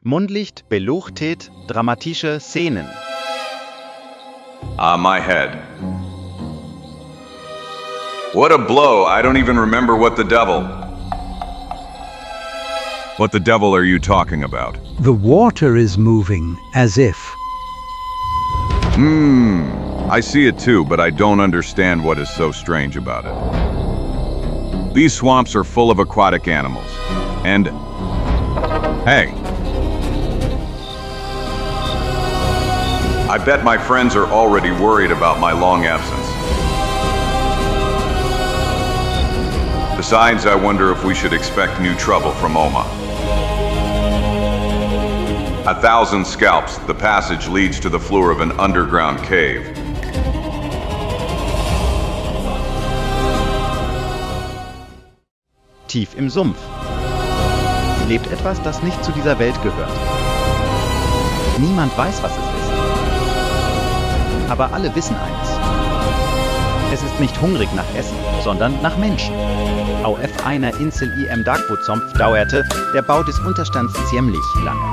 Mundlicht, beluchtet, dramatische Szenen. My head. What a blow, I don't even remember what the devil. What the devil are you talking about? The water is moving, as if. I see it too, but I don't understand what is so strange about it. These swamps are full of aquatic animals. And... hey. I bet my friends are already worried about my long absence. Besides, I wonder if we should expect new trouble from Oma. 1,000 scalps, the passage leads to the floor of an underground cave. Tief im Sumpf. Lebt etwas, das nicht zu dieser Welt gehört. Niemand weiß, was es ist. Aber alle wissen eines. Es ist nicht hungrig nach Essen, sondern nach Menschen. Auf einer Insel im Sumpf dauerte der Bau des Unterstands ziemlich lange.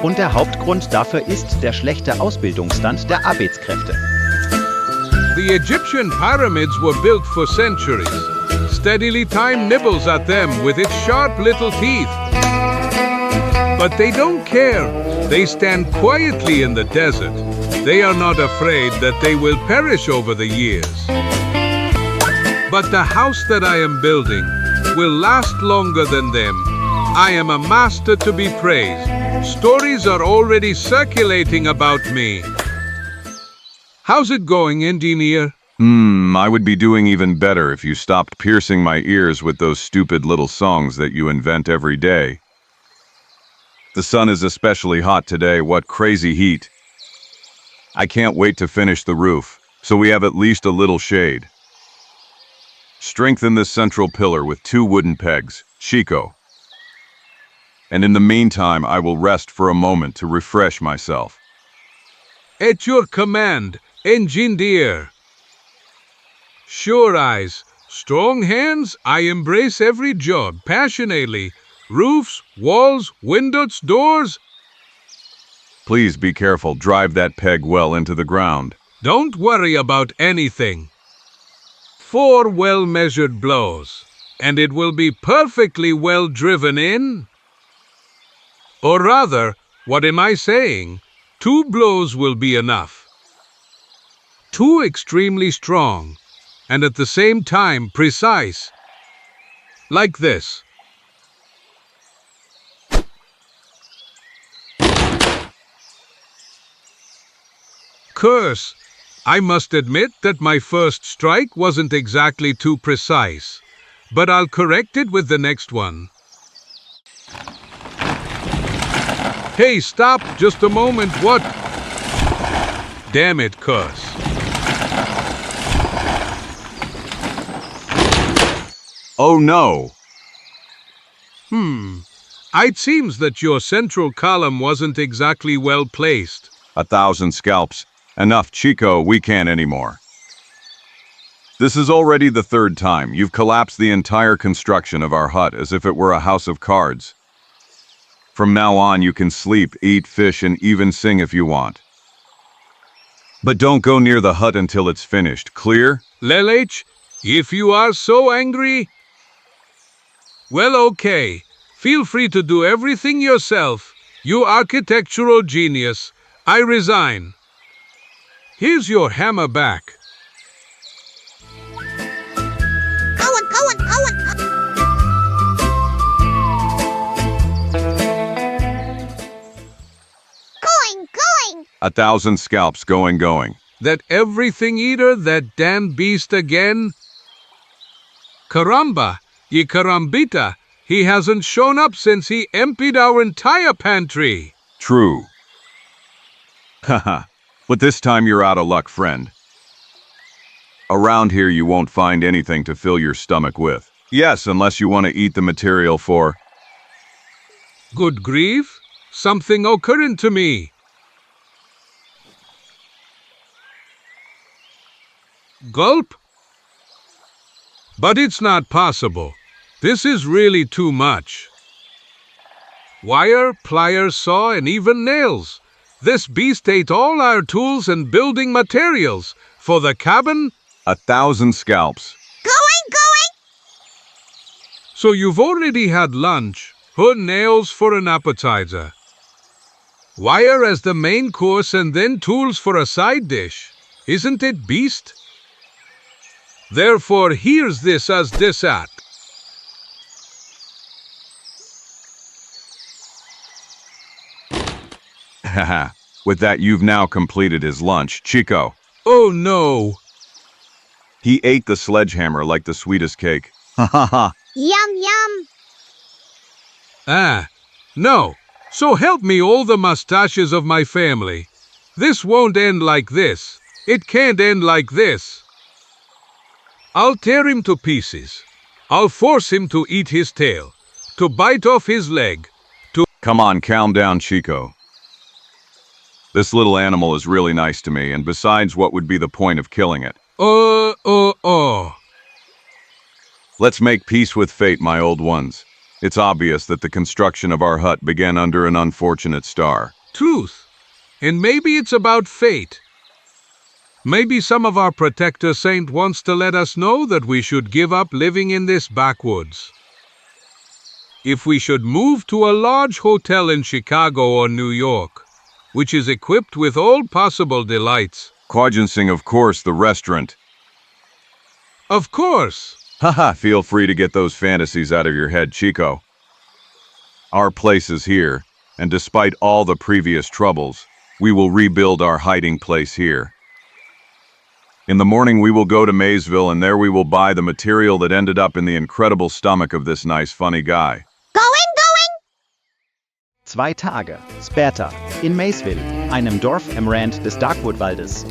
Und der Hauptgrund dafür ist der schlechte Ausbildungsstand der Arbeitskräfte. The Egyptian pyramids were built for centuries. Steadily time nibbles at them with its sharp little teeth. But they don't care. They stand quietly in the desert. They are not afraid that they will perish over the years. But the house that I am building will last longer than them. I am a master to be praised. Stories are already circulating about me. How's it going, engineer? I would be doing even better if you stopped piercing my ears with those stupid little songs that you invent every day. The sun is especially hot today, what crazy heat. I can't wait to finish the roof, so we have at least a little shade. Strengthen this central pillar with 2 wooden pegs, Chico. And in the meantime, I will rest for a moment to refresh myself. At your command, engineer. Sure eyes, strong hands, I embrace every job passionately. Roofs, walls, windows, doors. Please be careful, drive that peg well into the ground. Don't worry about anything. 4 well-measured blows, and it will be perfectly well driven in. Or rather, what am I saying? 2 blows will be enough. 2 extremely strong, and at the same time precise. Like this. Curse! I must admit that my first strike wasn't exactly too precise, but I'll correct it with the next one. Hey, stop! Just a moment, what? Damn it, Curse. Oh no! It seems that your central column wasn't exactly well placed. 1,000 scalps. Enough, Chico, we can't anymore. This is already the 3rd time. You've collapsed the entire construction of our hut as if it were a house of cards. From now on, you can sleep, eat, fish, and even sing if you want. But don't go near the hut until it's finished, clear? Lelech, if you are so angry... Well, okay. Feel free to do everything yourself. You architectural genius. I resign. Here's your hammer back. Going. 1,000 scalps, going. That everything eater, that damn beast again? Caramba, ye carambita, he hasn't shown up since he emptied our entire pantry. True. Haha. But this time you're out of luck, friend. Around here you won't find anything to fill your stomach with. Yes, unless you want to eat the material for... Good grief, something occurred to me. Gulp? But it's not possible. This is really too much. Wire, pliers, saw, and even nails. This beast ate all our tools and building materials. For the cabin, 1,000 scalps. Going! so you've already had lunch. Her nails for an appetizer. Wire as the main course and then tools for a side dish. Isn't it, beast? Therefore, here's this as this at. Haha. With that, you've now completed his lunch, Chico. Oh no! He ate the sledgehammer like the sweetest cake. Ha ha ha. Yum, yum. Ah, no. So help me all the mustaches of my family. This won't end like this. It can't end like this. I'll tear him to pieces. I'll force him to eat his tail, to bite off his leg, to... Come on, calm down, Chico. This little animal is really nice to me, and besides, what would be the point of killing it? Let's make peace with fate, my old ones. It's obvious that the construction of our hut began under an unfortunate star. Truth. And maybe it's about fate. Maybe some of our protector saint wants to let us know that we should give up living in this backwoods. If we should move to a large hotel in Chicago or New York, which is equipped with all possible delights. Quagencing, of course, the restaurant. Of course. Haha, feel free to get those fantasies out of your head, Chico. Our place is here, and despite all the previous troubles, we will rebuild our hiding place here. In the morning we will go to Maysville, and there we will buy the material that ended up in the incredible stomach of this nice funny guy. Going! 2 Tage später in Maysville, einem Dorf am Rand des Darkwood-Waldes.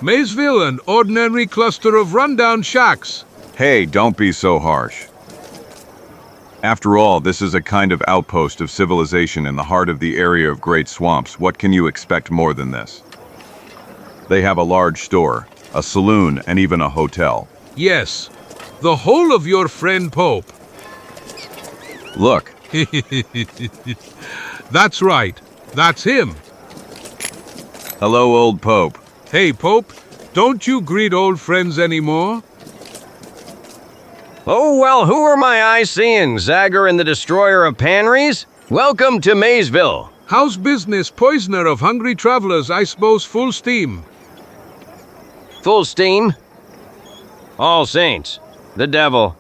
Maysville, an ordinary cluster of rundown shacks. Hey, don't be so harsh. After all, this is a kind of outpost of civilization in the heart of the area of great swamps. What can you expect more than this? They have a large store, a saloon, and even a hotel. Yes, the whole of your friend Pope. Look. That's right. That's him. Hello, old Pope. Hey, Pope, don't you greet old friends anymore? Oh, well, who are my eyes seeing? Zagor and the Destroyer of Panries? Welcome to Maysville. How's business, poisoner of hungry travelers? I suppose full steam. Full steam? All Saints. The devil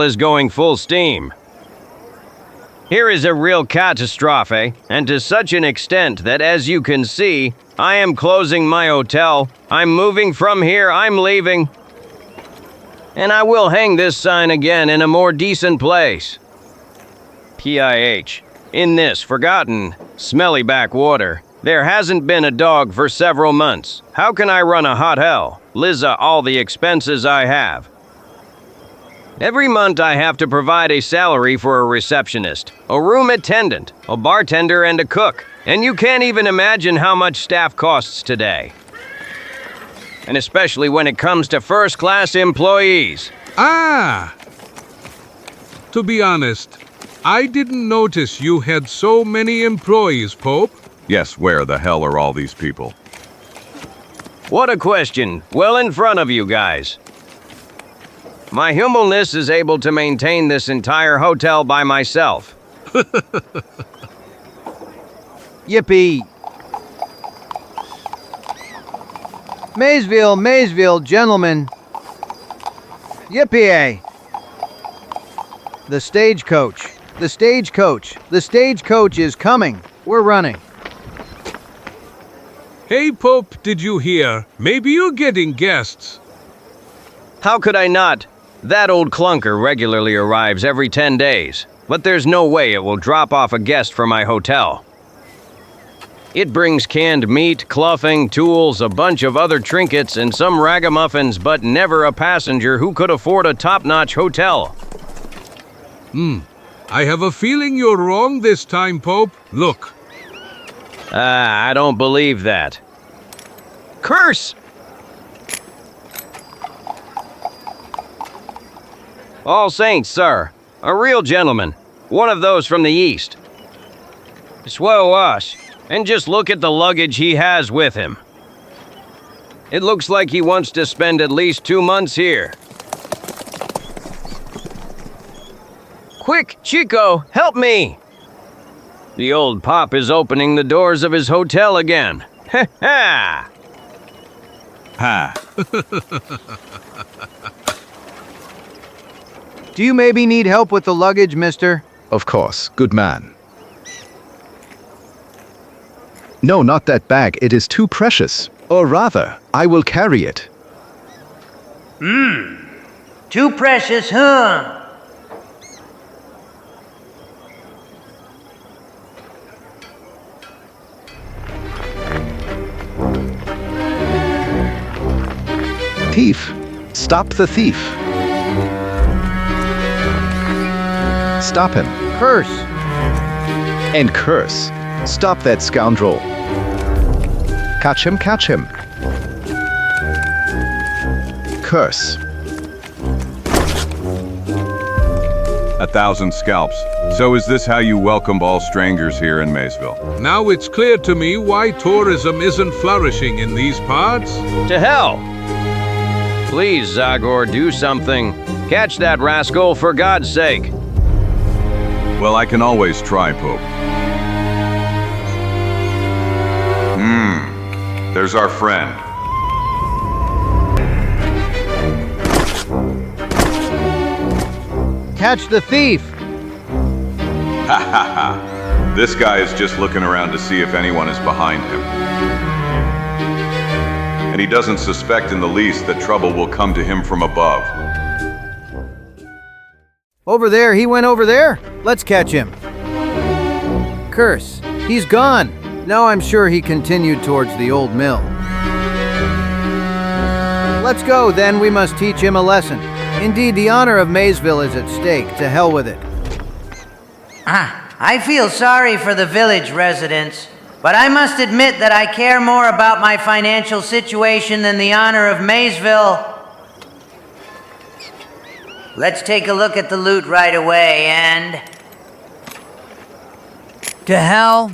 is going full steam. Here is a real catastrophe, and to such an extent that, as you can see, I am closing my hotel. I'm moving from here. I'm leaving. And I will hang this sign again in a more decent place. PIH. In this forgotten, smelly backwater, there hasn't been a dog for several months. How can I run a hotel? Liza, all the expenses I have. Every month I have to provide a salary for a receptionist, a room attendant, a bartender, and a cook. And you can't even imagine how much staff costs today. And especially when it comes to first-class employees. Ah! To be honest, I didn't notice you had so many employees, Pope. Yes, where the hell are all these people? What a question. Well in front of you guys. My humbleness is able to maintain this entire hotel by myself. Yippee! Maysville, gentlemen. Yippee! The stagecoach is coming. We're running. Hey, Pope, did you hear? Maybe you're getting guests. How could I not? That old clunker regularly arrives every 10 days, but there's no way it will drop off a guest for my hotel. It brings canned meat, clothing, tools, a bunch of other trinkets, and some ragamuffins, but never a passenger who could afford a top-notch hotel. I have a feeling you're wrong this time, Pope. Look. I don't believe that. Curse! All Saints, sir. A real gentleman. One of those from the east. Swell us, and just look at the luggage he has with him. It looks like he wants to spend at least 2 months here. Quick, Chico, help me! The old pop is opening the doors of his hotel again. Ha ha! Ha! Do you maybe need help with the luggage, mister? Of course, good man. No, not that bag, it is too precious. Or rather, I will carry it. Too precious, huh? Thief! Stop the thief! Stop him. Curse! And curse. Stop that scoundrel. Catch him, catch him. Curse. 1,000 scalps. So is this how you welcomed all strangers here in Maysville? Now it's clear to me why tourism isn't flourishing in these parts. To hell! Please, Zagor, do something. Catch that rascal, for God's sake. Well, I can always try, Pope. There's our friend. Catch the thief! Ha ha ha. This guy is just looking around to see if anyone is behind him. And he doesn't suspect in the least that trouble will come to him from above. Over there, he went over there. Let's catch him. Curse, he's gone. Now I'm sure he continued towards the old mill. Let's go, then we must teach him a lesson. Indeed, the honor of Maysville is at stake. To hell with it. I feel sorry for the village residents, but I must admit that I care more about my financial situation than the honor of Maysville. Let's take a look at the loot right away, and... to hell.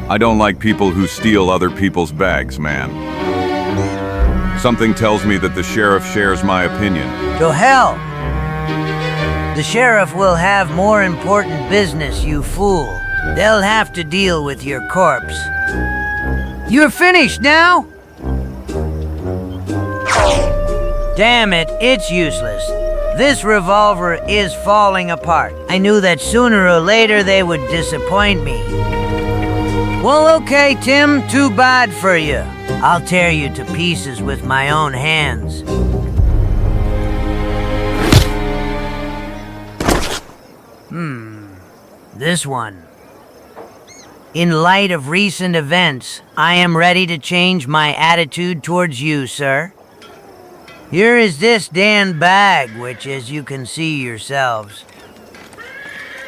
I don't like people who steal other people's bags, man. Something tells me that the sheriff shares my opinion. To hell. The sheriff will have more important business, you fool. They'll have to deal with your corpse. You're finished now? Damn it, it's useless. This revolver is falling apart. I knew that sooner or later they would disappoint me. Well, okay, Tim, too bad for you. I'll tear you to pieces with my own hands. This one. In light of recent events, I am ready to change my attitude towards you, sir. Here is this Dan bag, which, as you can see yourselves,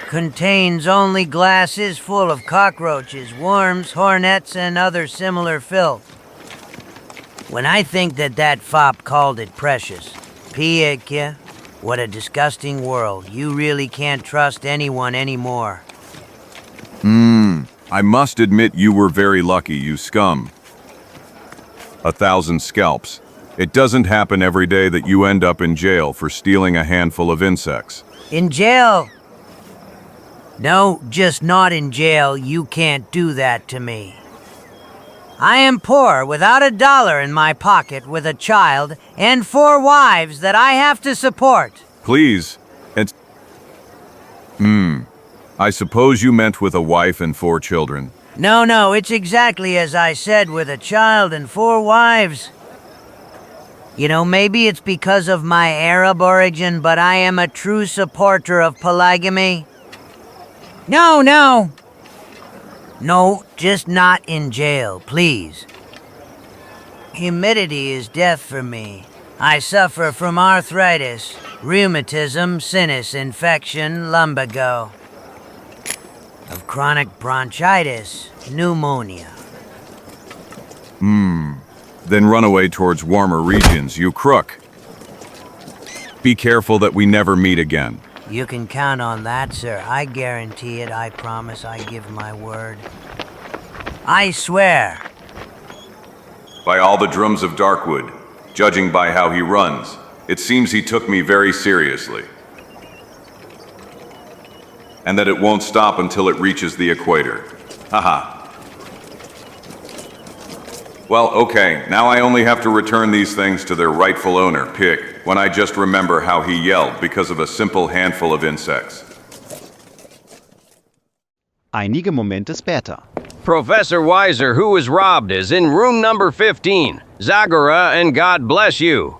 contains only glasses full of cockroaches, worms, hornets, and other similar filth. When I think that fop called it precious, Piekia, what a disgusting world. You really can't trust anyone anymore. I must admit you were very lucky, you scum. 1,000 scalps. It doesn't happen every day that you end up in jail for stealing a handful of insects. In jail? No, just not in jail. You can't do that to me. I am poor, without $1 in my pocket, with a child, and 4 wives that I have to support. Please, it's... I suppose you meant with a wife and 4 children. No, it's exactly as I said, with a child and 4 wives. You know, maybe it's because of my Arab origin, but I am a true supporter of polygamy. No, just not in jail, please. Humidity is death for me. I suffer from arthritis, rheumatism, sinus infection, lumbago, of chronic bronchitis, pneumonia. Then run away towards warmer regions, you crook. Be careful that we never meet again. You can count on that, sir. I guarantee it. I promise. I give my word. I swear. By all the drums of Darkwood, judging by how he runs, it seems he took me very seriously. And that it won't stop until it reaches the equator. Haha. Well, okay, now I only have to return these things to their rightful owner, Pig, when I just remember how he yelled because of a simple handful of insects. Einige Momente später. Professor Weiser, who was robbed, is in room number 15. Zagor and God bless you.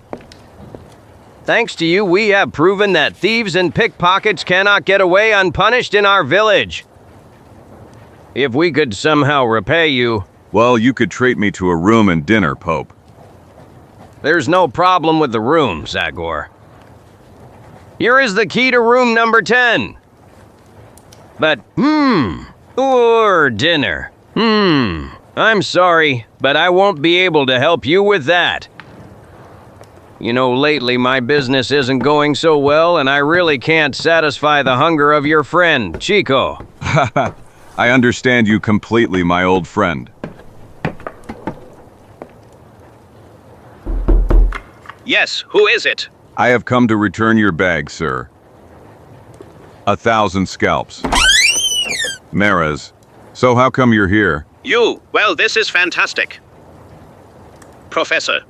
Thanks to you, we have proven that thieves and pickpockets cannot get away unpunished in our village. If we could somehow repay you... Well, you could treat me to a room and dinner, Pope. There's no problem with the room, Zagor. Here is the key to room number 10. But, or dinner. I'm sorry, but I won't be able to help you with that. You know, lately my business isn't going so well, and I really can't satisfy the hunger of your friend, Chico. I understand you completely, my old friend. Yes, who is it? I have come to return your bag, sir. 1,000 scalps. Mares, so how come you're here? Well, this is fantastic. Professor,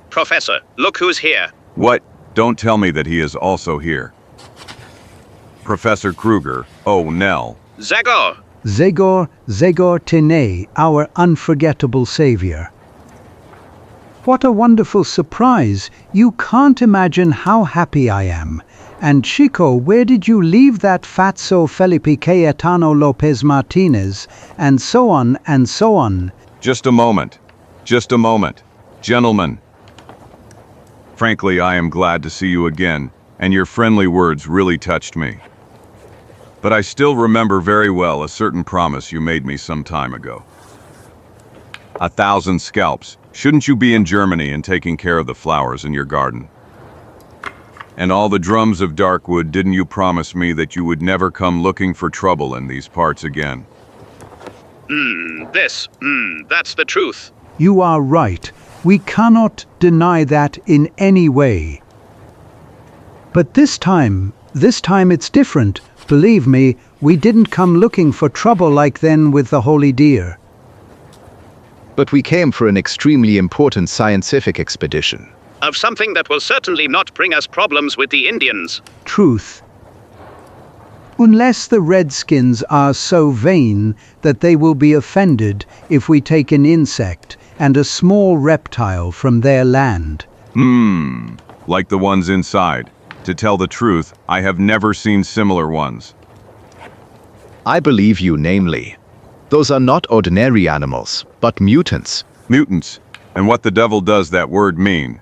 look who's here. What? Don't tell me that he is also here. Professor Kruger, oh, Nell. Zagor! Zagor Tene, our unforgettable savior. What a wonderful surprise! You can't imagine how happy I am. And Chico, where did you leave that fatso Felipe Cayetano Lopez Martinez? And so on, and so on. Just a moment. Gentlemen. Frankly, I am glad to see you again, and your friendly words really touched me. But I still remember very well a certain promise you made me some time ago. 1,000 scalps. Shouldn't you be in Germany and taking care of the flowers in your garden? And all the drums of Darkwood, didn't you promise me that you would never come looking for trouble in these parts again? That's the truth. You are right. We cannot deny that in any way. But this time it's different. Believe me, we didn't come looking for trouble like then with the holy deer. But we came for an extremely important scientific expedition. Of something that will certainly not bring us problems with the Indians. Truth. Unless the Redskins are so vain that they will be offended if we take an insect and a small reptile from their land. Like the ones inside. To tell the truth, I have never seen similar ones. I believe you, namely. Those are not ordinary animals, but mutants. Mutants? And what the devil does that word mean?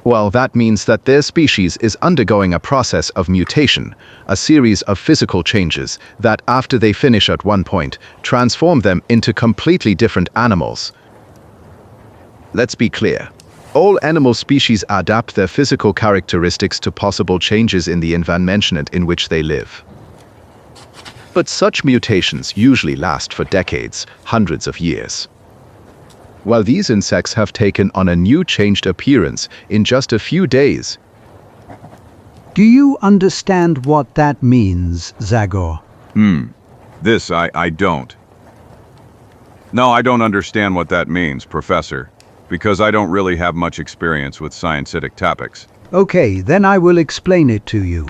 Well, that means that their species is undergoing a process of mutation, a series of physical changes that, after they finish at one point, transform them into completely different animals. Let's be clear. All animal species adapt their physical characteristics to possible changes in the environment in which they live. But such mutations usually last for decades, hundreds of years. While these insects have taken on a new changed appearance in just a few days. Do you understand what that means, Zagor? This I don't. No, I don't understand what that means, Professor, because I don't really have much experience with scientific topics. Okay, then I will explain it to you.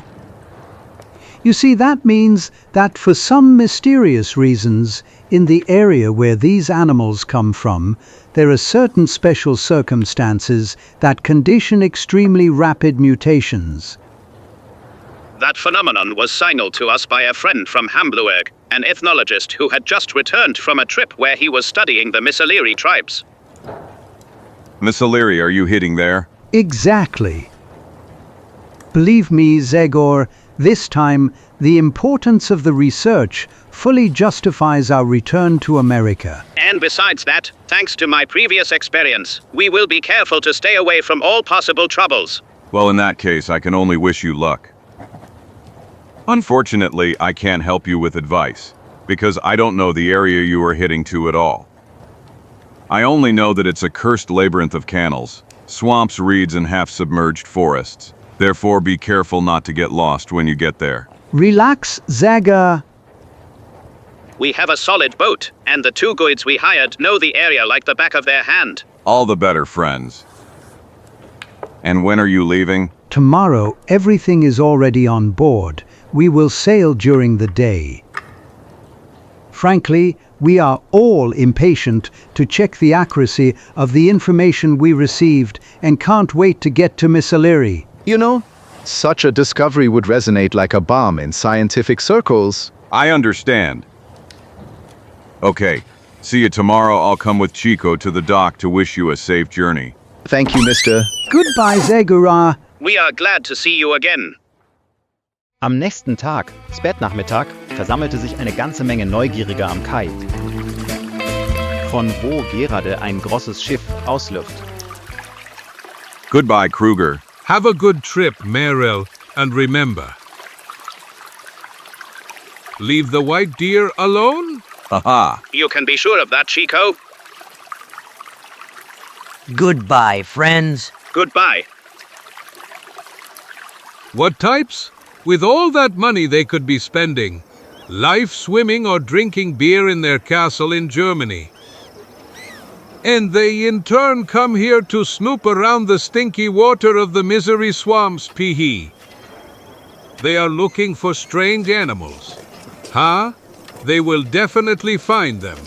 You see, that means that for some mysterious reasons, in the area where these animals come from, there are certain special circumstances that condition extremely rapid mutations. That phenomenon was signaled to us by a friend from Hamburg, an ethnologist who had just returned from a trip where he was studying the Missiliri tribes. Missiliri, are you hitting there? Exactly. Believe me, Zagor, this time the importance of the research fully justifies our return to America. And besides that, thanks to my previous experience, we will be careful to stay away from all possible troubles. Well, in that case, I can only wish you luck. Unfortunately, I can't help you with advice, because I don't know the area you are heading to at all. I only know that it's a cursed labyrinth of canals, swamps, reeds, and half-submerged forests. Therefore, be careful not to get lost when you get there. Relax, Zagor. We have a solid boat, and the two guides we hired know the area like the back of their hand. All the better, friends. And when are you leaving? Tomorrow, everything is already on board. We will sail during the day. Frankly, we are all impatient to check the accuracy of the information we received and can't wait to get to Miss O'Leary. You know, such a discovery would resonate like a bomb in scientific circles. I understand. Okay, see you tomorrow. I'll come with Chico to the dock to wish you a safe journey. Thank you, Mr. Goodbye, Zagor. We are glad to see you again. Am nächsten Tag, Spätnachmittag, versammelte sich eine ganze Menge Neugierige am Kai, von wo gerade ein großes Schiff auslüft. Goodbye, Kruger. Have a good trip, Merrill, and remember, leave the white deer alone? Haha. You can be sure of that, Chico. Goodbye, friends. Goodbye. What types? With all that money they could be spending, life swimming or drinking beer in their castle in Germany. And they in turn come here to snoop around the stinky water of the misery swamps, pee-hee. They are looking for strange animals. Huh? They will definitely find them.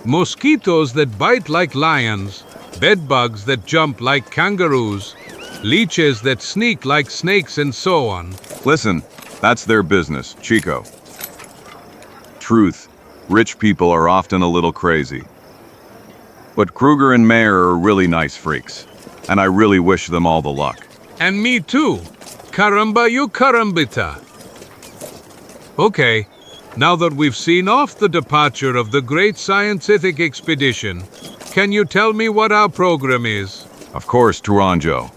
Mosquitoes that bite like lions, bedbugs that jump like kangaroos, leeches that sneak like snakes, and so on. Listen, that's their business, Chico. Truth, rich people are often a little crazy. But Kruger and Mayer are really nice freaks, and I really wish them all the luck. And me too. Caramba you carambita. Okay, now that we've seen off the departure of the great scientific expedition, can you tell me what our program is? Of course, Tourangeau.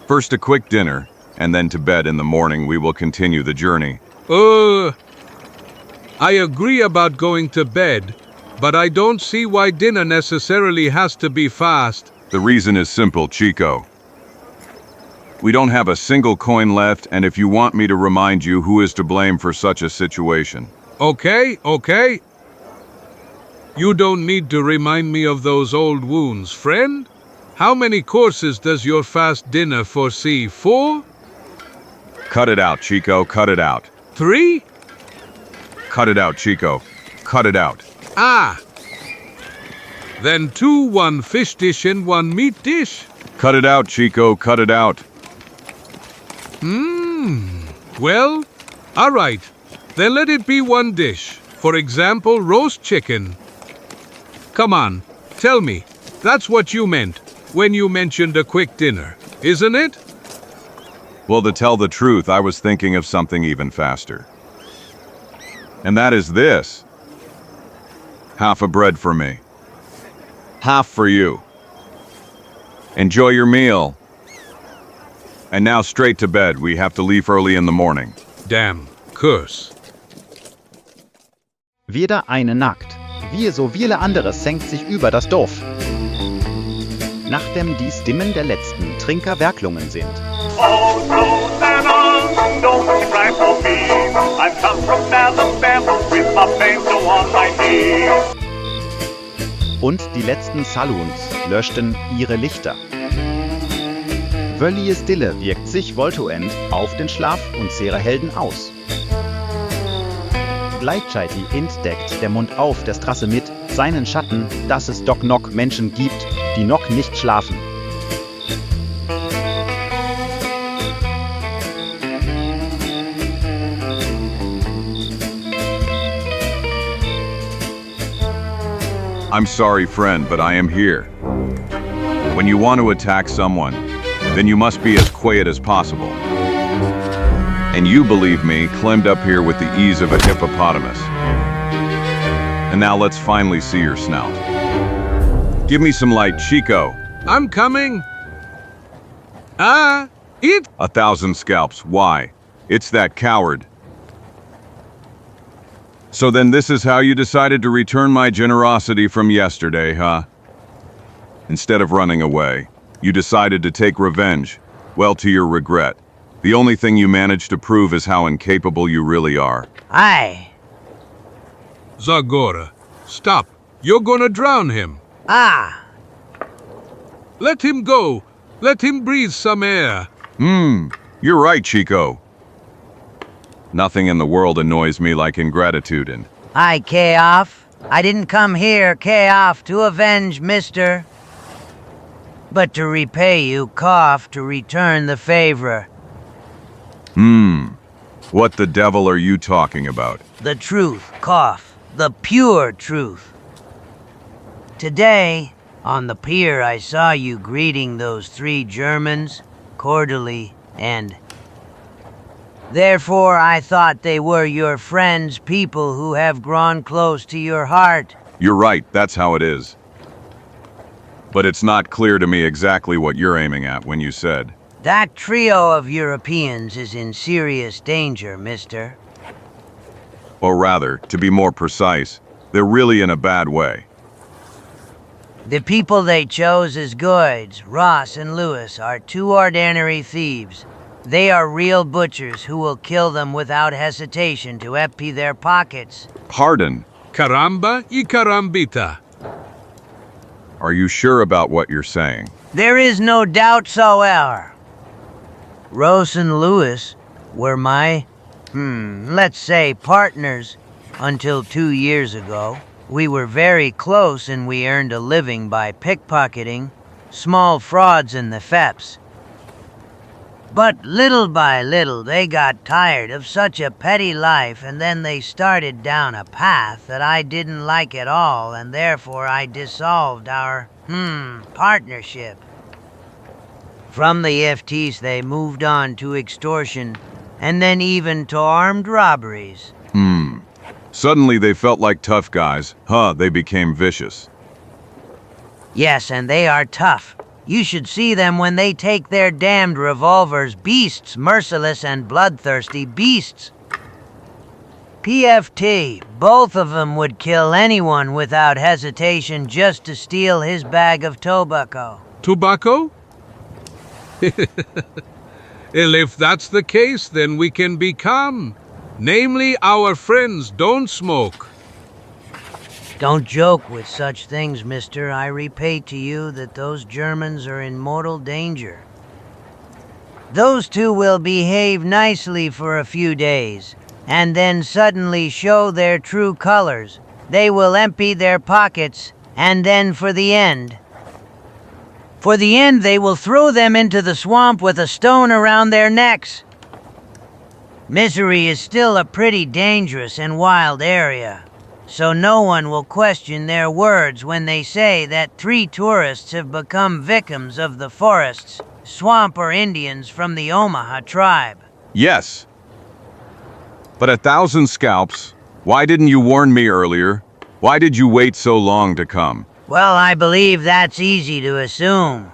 First a quick dinner, and then to bed. In the morning we will continue the journey. I agree about going to bed, but I don't see why dinner necessarily has to be fast. The reason is simple, Chico. We don't have a single coin left, and if you want me to remind you who is to blame for such a situation. Okay. You don't need to remind me of those old wounds, friend. How many courses does your fast dinner foresee? 4? Cut it out, Chico, cut it out. 3? Cut it out, Chico. Cut it out. Ah! Then 2, 1 fish dish and 1 meat dish? Cut it out, Chico, cut it out. Well, all right. Then let it be 1 dish. For example, roast chicken. Come on, tell me. That's what you meant when you mentioned a quick dinner, isn't it? Well, to tell the truth, I was thinking of something even faster. And that is this. Half a bread for me. Half for you. Enjoy your meal. And now straight to bed. We have to leave early in the morning. Damn curse. Wieder eine nackt. Wie so viele anderes senkt sich über das Dorf. Nachdem die Stimmen der letzten Trinker Werklungen sind. Oh, Susanna, don't cry for me. I've come from Alabama with my banjo on my knee. Und die letzten Saloons löschten ihre Lichter. Völlige Stille wirkt sich wohltuend auf den Schlaf unserer Helden aus. Gleichzeitig entdeckt der Mond auf der Straße mit seinen Schatten, dass es doch noch Menschen gibt, die noch nicht schlafen. I'm sorry, friend, but I am here. When you want to attack someone, then you must be as quiet as possible. And you, believe me, climbed up here with the ease of a hippopotamus. And now let's finally see your snout. Give me some light, Chico. I'm coming. It 1,000 scalps. Why? It's that coward. So then this is how you decided to return my generosity from yesterday, huh? Instead of running away, you decided to take revenge. Well, to your regret. The only thing you managed to prove is how incapable you really are. Aye. Zagor, stop. You're gonna drown him. Ah. Let him go. Let him breathe some air. You're right, Chico. Nothing in the world annoys me like ingratitude and... Aye, K-off. I didn't come here, K-off, to avenge, mister. But to repay you, cough, to return the favor. What the devil are you talking about? The truth, cough. The pure truth. Today, on the pier, I saw you greeting those 3 Germans, cordially, and... Therefore, I thought they were your friends, people who have grown close to your heart. You're right, that's how it is. But it's not clear to me exactly what you're aiming at when you said... That trio of Europeans is in serious danger, mister. Or rather, to be more precise, they're really in a bad way. The people they chose as guides, Ross and Lewis, are 2 ordinary thieves. They are real butchers who will kill them without hesitation to empty their pockets. Pardon? Caramba y carambita. Are you sure about what you're saying? There is no doubt soever. Ross and Lewis were my, let's say, partners until 2 years ago. We were very close and we earned a living by pickpocketing, small frauds and the thefts. But little by little they got tired of such a petty life and then they started down a path that I didn't like at all and therefore I dissolved our, partnership. From the FTs they moved on to extortion and then even to armed robberies. Suddenly they felt like tough guys. They became vicious. Yes, and they are tough. You should see them when they take their damned revolvers. Beasts, merciless and bloodthirsty beasts. PFT, both of them would kill anyone without hesitation just to steal his bag of tobacco. Tobacco? Well, if that's the case, then we can be calm. Namely, our friends don't smoke. Don't joke with such things, mister. I repeat to you that those Germans are in mortal danger. Those 2 will behave nicely for a few days, and then suddenly show their true colors. They will empty their pockets, and then for the end, they will throw them into the swamp with a stone around their necks. Misery is still a pretty dangerous and wild area, so no one will question their words when they say that 3 tourists have become victims of the forests, swamp or Indians from the Omaha tribe. Yes. But 1,000 scalps? Why didn't you warn me earlier? Why did you wait so long to come? Well, I believe that's easy to assume.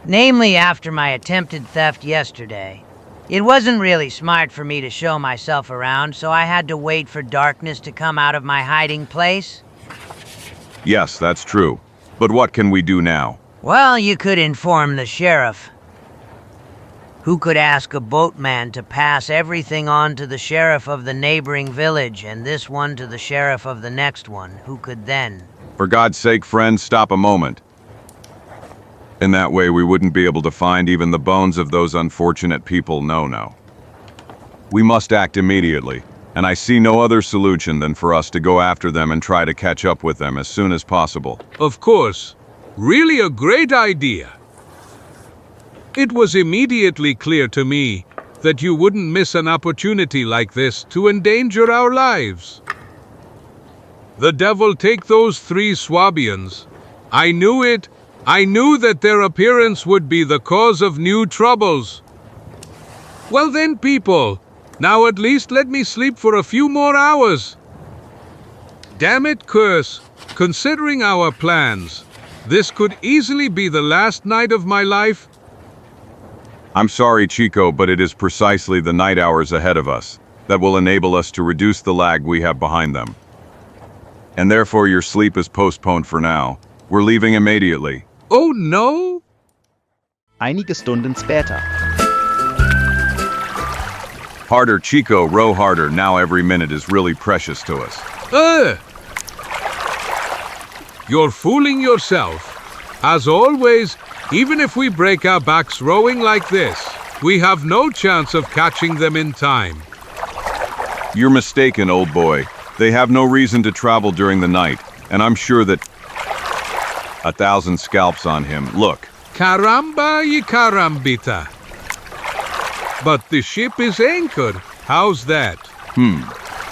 Namely, after my attempted theft yesterday. It wasn't really smart for me to show myself around, so I had to wait for darkness to come out of my hiding place. Yes, that's true. But what can we do now? Well, you could inform the sheriff, who could ask a boatman to pass everything on to the sheriff of the neighboring village, and this one to the sheriff of the next one, who could then... For God's sake, friend, stop a moment. In that way, we wouldn't be able to find even the bones of those unfortunate people. No. We must act immediately, and I see no other solution than for us to go after them and try to catch up with them as soon as possible. Of course. Really a great idea. It was immediately clear to me that you wouldn't miss an opportunity like this to endanger our lives. The devil take those 3 Swabians. I knew it. I knew that their appearance would be the cause of new troubles. Well then, people, now at least let me sleep for a few more hours. Damn it, curse, considering our plans, this could easily be the last night of my life. I'm sorry, Chico, but it is precisely the night hours ahead of us that will enable us to reduce the lag we have behind them. And therefore your sleep is postponed for now. We're leaving immediately. Oh no? Einige Stunden später. Harder, Chico, row harder. Now every minute is really precious to us. You're fooling yourself. As always, even if we break our backs rowing like this, we have no chance of catching them in time. You're mistaken, old boy. They have no reason to travel during the night, and I'm sure that 1,000 scalps on him. Look. Caramba y carambita. But the ship is anchored. How's that?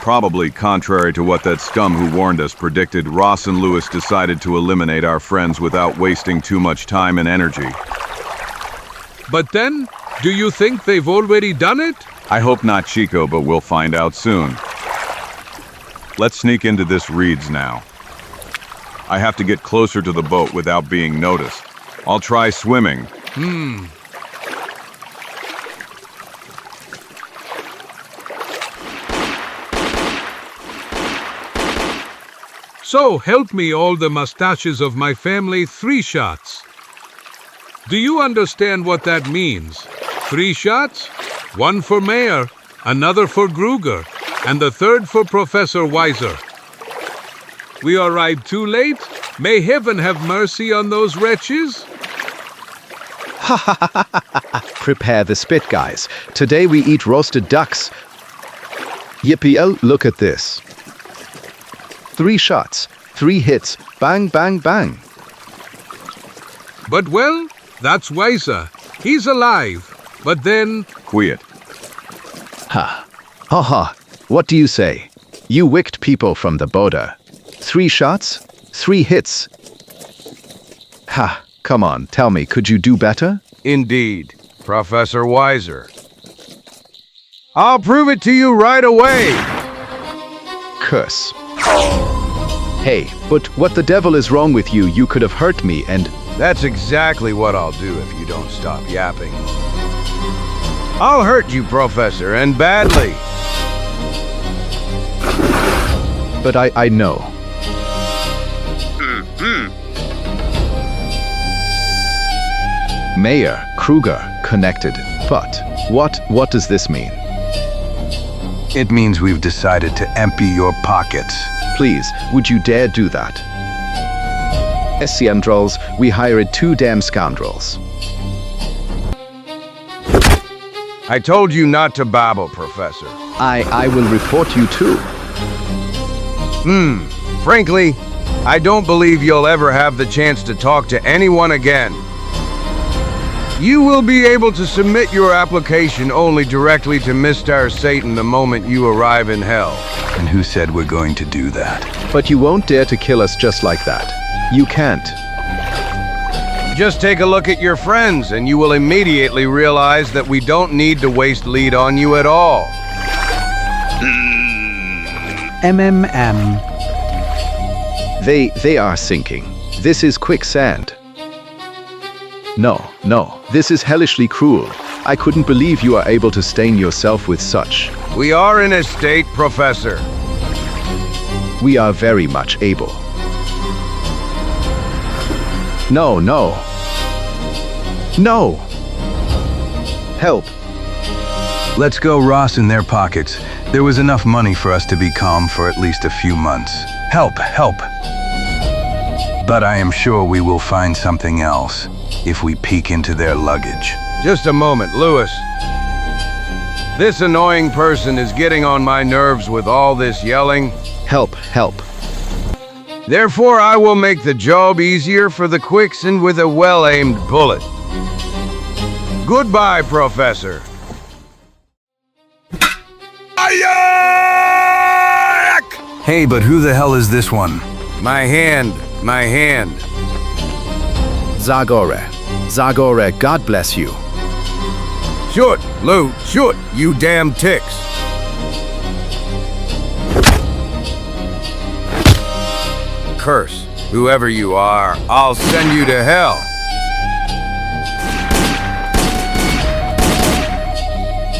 Probably contrary to what that scum who warned us predicted, Ross and Lewis decided to eliminate our friends without wasting too much time and energy. But then, do you think they've already done it? I hope not, Chico, but we'll find out soon. Let's sneak into this reeds now. I have to get closer to the boat without being noticed. I'll try swimming. So help me all the mustaches of my family 3 shots. Do you understand what that means? 3 shots? 1 for Mayor, another for Gruger, and the 3rd for Professor Weiser. We arrived too late? May heaven have mercy on those wretches? Prepare the spit, guys. Today we eat roasted ducks. Yippee, oh, look at this. 3 shots, 3 hits, bang, bang, bang. But well, that's Weiser. He's alive. But then... Quiet. Ha. Ha ha. What do you say? You wicked people from the border. 3 shots, 3 hits. Ha. Come on, tell me, could you do better? Indeed, Professor Weiser. I'll prove it to you right away! Curse. Hey, but what the devil is wrong with you? You could have hurt me and... That's exactly what I'll do if you don't stop yapping. I'll hurt you, Professor, and badly. But I know. Mayor, Kruger, connected. But what does this mean? It means we've decided to empty your pockets. Please, would you dare do that? Scoundrels, we hired 2 damn scoundrels. I told you not to babble, Professor. I will report you too. Frankly, I don't believe you'll ever have the chance to talk to anyone again. You will be able to submit your application only directly to Mr. Satan the moment you arrive in hell. And who said we're going to do that? But you won't dare to kill us just like that. You can't. Just take a look at your friends and you will immediately realize that we don't need to waste lead on you at all. MMM. They are sinking. This is quicksand. No, this is hellishly cruel. I couldn't believe you are able to stain yourself with such. We are in a state, Professor. We are very much able. No. Help. Let's go, Ross, in their pockets. There was enough money for us to be calm for at least a few months. Help. But I am sure we will find something else if we peek into their luggage. Just a moment, Lewis. This annoying person is getting on my nerves with all this yelling. Help. Therefore, I will make the job easier for the quicksand with a well-aimed bullet. Goodbye, Professor. Hey, but who the hell is this one? My hand. Zagor, God bless you. Shoot, Lou, shoot, you damn ticks. Curse, whoever you are, I'll send you to hell.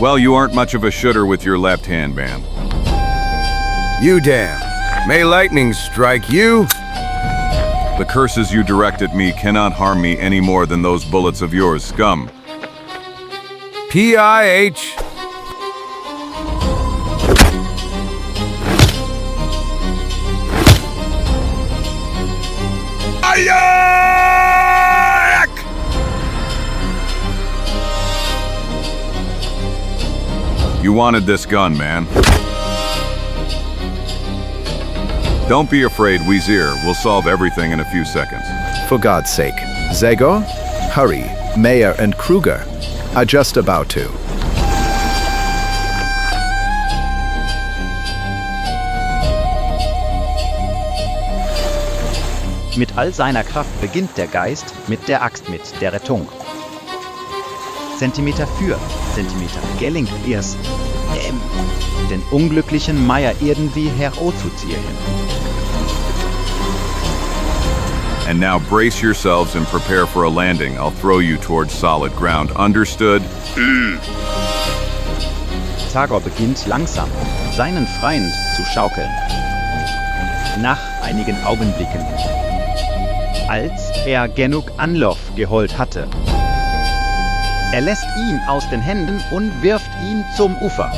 Well, you aren't much of a shooter with your left hand, man. You damn. May lightning strike you. The curses you direct at me cannot harm me any more than those bullets of yours, scum. P.I.H. You wanted this gun, man. Don't be afraid, Wazir. We'll solve everything in a few seconds. For God's sake, Zagor, hurry. Mayer and Kruger are just about to. Mit all seiner Kraft beginnt der Geist mit der Axt mit der Rettung. Zentimeter für Zentimeter gelingt es, den unglücklichen Meier irgendwie herauszuziehen. And now brace yourselves and prepare for a landing. I'll throw you towards solid ground. Understood? Zagor beginnt langsam, seinen Freund zu schaukeln. Nach einigen Augenblicken, als er genug Anlauf geholt hatte, er lässt ihn aus den Händen und wirft ihn zum Ufer.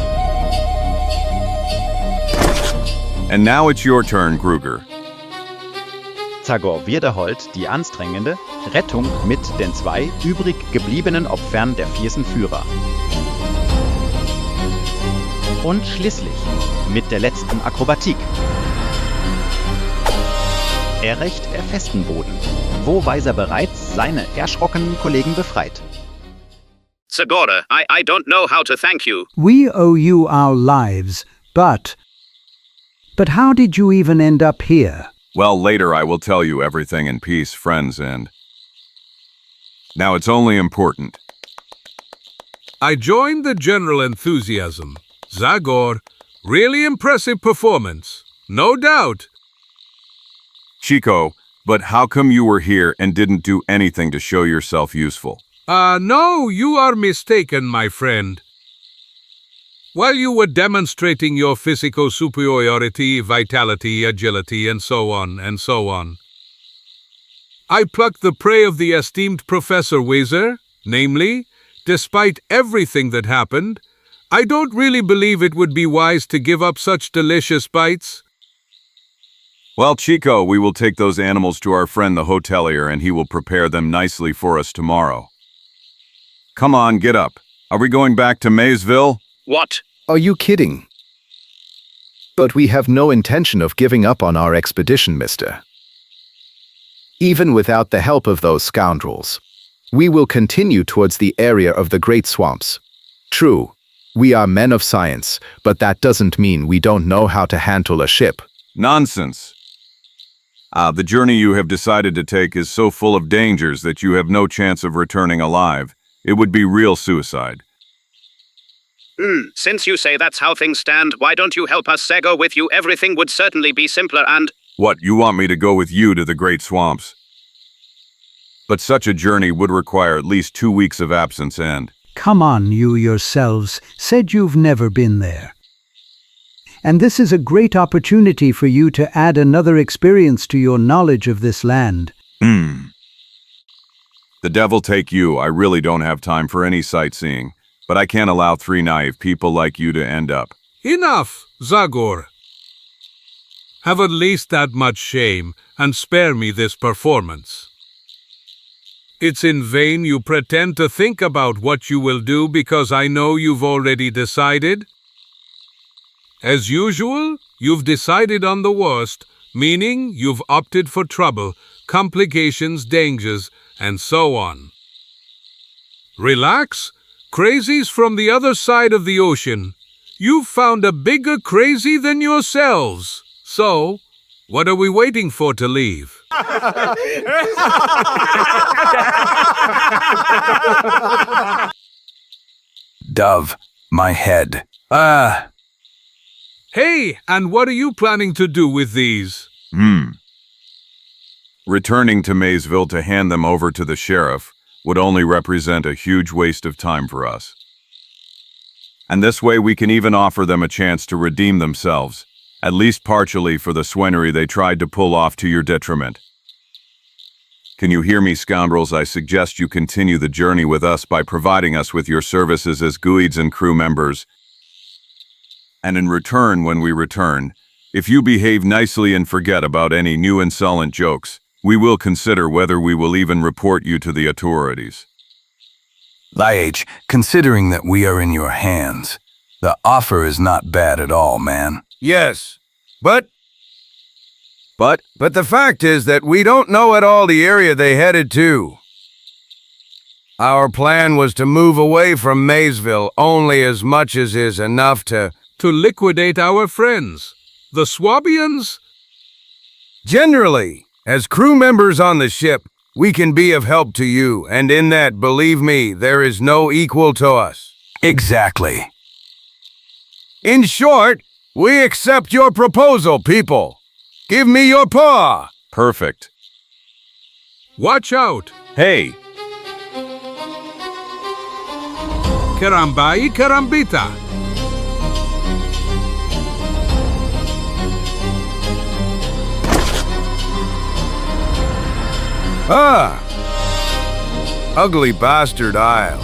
And now it's your turn, Kruger. Zagor wiederholt die anstrengende Rettung mit den 2 übrig gebliebenen Opfern der fiesen Führer. Und schließlich mit der letzten Akrobatik. Erreicht er festen Boden, wo Weiser bereits seine erschrockenen Kollegen befreit. Zagor, I don't know how to thank you. We owe you our lives, but how did you even end up here? Well, later I will tell you everything in peace, friends, and... Now it's only important. I joined the general enthusiasm. Zagor, really impressive performance. No doubt. Chico, but how come you were here and didn't do anything to show yourself useful? No, you are mistaken, my friend. While you were demonstrating your physical superiority, vitality, agility, and so on, I plucked the prey of the esteemed Professor Weiser, namely, despite everything that happened, I don't really believe it would be wise to give up such delicious bites. Well, Chico, we will take those animals to our friend the hotelier and he will prepare them nicely for us tomorrow. Come on, get up. Are we going back to Maysville? What? Are you kidding? But we have no intention of giving up on our expedition, mister. Even without the help of those scoundrels, we will continue towards the area of the Great Swamps. True, we are men of science, but that doesn't mean we don't know how to handle a ship. Nonsense. The journey you have decided to take is so full of dangers that you have no chance of returning alive. It would be real suicide. Since you say that's how things stand, why don't you help us, Zagor? With you, everything would certainly be simpler and... What, you want me to go with you to the Great Swamps? But such a journey would require at least 2 weeks of absence and... Come on, you yourselves said you've never been there. And this is a great opportunity for you to add another experience to your knowledge of this land. The devil take you, I really don't have time for any sightseeing. But I can't allow 3 naive people like you to end up. Enough, Zagor. Have at least that much shame and spare me this performance. It's in vain you pretend to think about what you will do because I know you've already decided. As usual, you've decided on the worst, meaning you've opted for trouble, complications, dangers, and so on. Relax. Crazies from the other side of the ocean. You've found a bigger crazy than yourselves. So, what are we waiting for to leave? Dove, my head. Hey, and what are you planning to do with these? Returning to Maysville to hand them over to the sheriff would only represent a huge waste of time for us. And this way we can even offer them a chance to redeem themselves, at least partially for the swenery they tried to pull off to your detriment. Can you hear me, scoundrels? I suggest you continue the journey with us by providing us with your services as guides and crew members. And in return, when we return, if you behave nicely and forget about any new insolent jokes, we will consider whether we will even report you to the authorities. Liage, considering that we are in your hands, the offer is not bad at all, man. Yes, but the fact is that we don't know at all the area they headed to. Our plan was to move away from Maysville only as much as is enough to liquidate our friends, the Swabians? Generally, as crew members on the ship, we can be of help to you, and in that, believe me, there is no equal to us. Exactly. In short, we accept your proposal, people. Give me your paw. Perfect. Watch out! Hey! Karambai karambita. Ah! Ugly bastard Isle.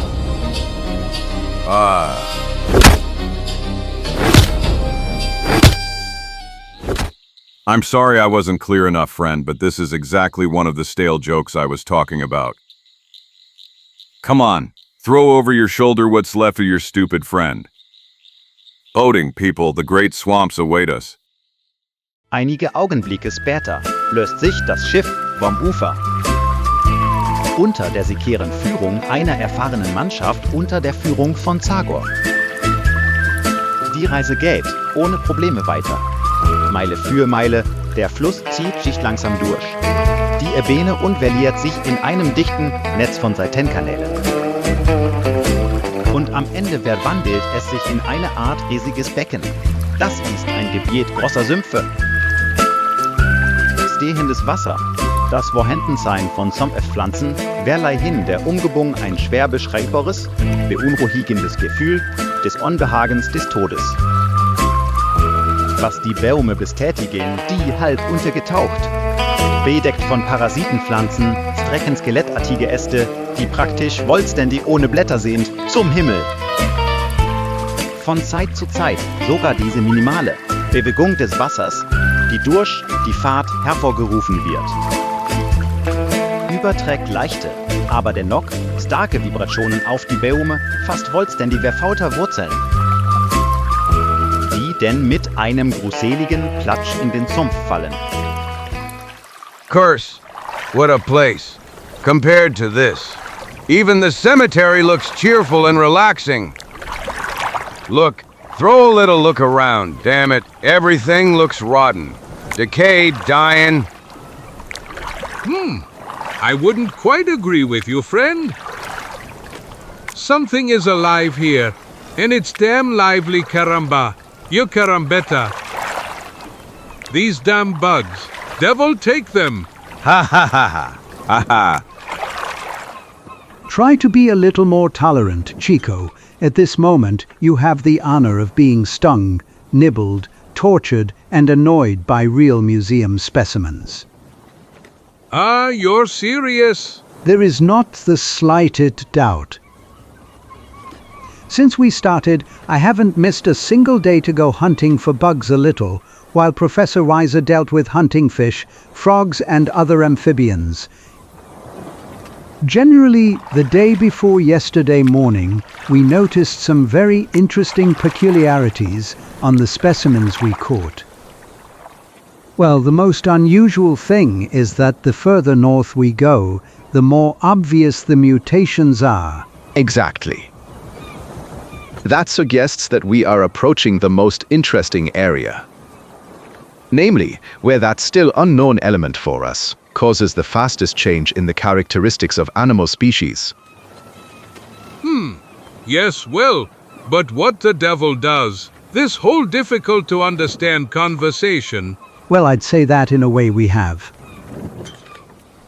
I'm sorry I wasn't clear enough, friend, but this is exactly one of the stale jokes I was talking about. Come on, throw over your shoulder what's left of your stupid friend. Boating, people, the great swamps await us. Einige Augenblicke später löst sich das Schiff vom Ufer. Unter der sekeren Führung einer erfahrenen Mannschaft unter der Führung von Zagor. Die Reise geht ohne Probleme weiter. Meile für Meile, der Fluss zieht sich langsam durch. Die Ebene unverliert sich in einem dichten Netz von Seitenkanälen. Und am Ende verwandelt es sich in eine Art riesiges Becken. Das ist ein Gebiet großer Sümpfe. Stehendes Wasser, das Vorhandensein von Sumpfpflanzen, verleihen der Umgebung ein schwer beschreibbares, beunruhigendes Gefühl des Unbehagens des Todes. Was die Bäume bestätigen, die halb untergetaucht. Bedeckt von Parasitenpflanzen, strecken skelettartige Äste, die praktisch vollständig ohne Blätter sind, zum Himmel. Von Zeit zu Zeit sogar diese minimale Bewegung des Wassers, die durch die Fahrt hervorgerufen wird. Überträgt leichte, aber dennoch starke Vibrationen auf die Bäume fast vollständig verfauter Wurzeln, die denn mit einem gruseligen Platsch in den Sumpf fallen. Curse, what a place. Compared to this, even the cemetery looks cheerful and relaxing. Look, throw a little look around, damn it. Everything looks rotten. Decayed, dying. I wouldn't quite agree with you, friend. Something is alive here, and it's damn lively, caramba. You carambetta. These damn bugs. Devil take them. Ha ha ha ha. Ha ha. Try to be a little more tolerant, Chico. At this moment, you have the honor of being stung, nibbled, tortured, and annoyed by real museum specimens. Ah, you're serious? There is not the slightest doubt. Since we started, I haven't missed a single day to go hunting for bugs a little, while Professor Reiser dealt with hunting fish, frogs, and other amphibians. Generally, the day before yesterday morning, we noticed some very interesting peculiarities on the specimens we caught. Well, the most unusual thing is that the further north we go, the more obvious the mutations are. Exactly. That suggests that we are approaching the most interesting area. Namely, where that still unknown element for us causes the fastest change in the characteristics of animal species. Yes, well, but what the devil does? This whole difficult to understand conversation. Well, I'd say that in a way we have.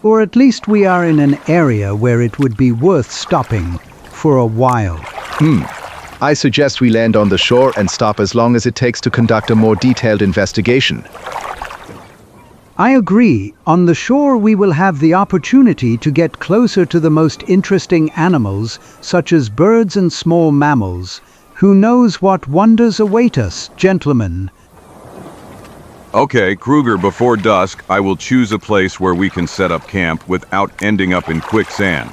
Or at least we are in an area where it would be worth stopping for a while. I suggest we land on the shore and stop as long as it takes to conduct a more detailed investigation. I agree. On the shore we will have the opportunity to get closer to the most interesting animals, such as birds and small mammals. Who knows what wonders await us, gentlemen? Okay, Kruger, before dusk, I will choose a place where we can set up camp without ending up in quicksand.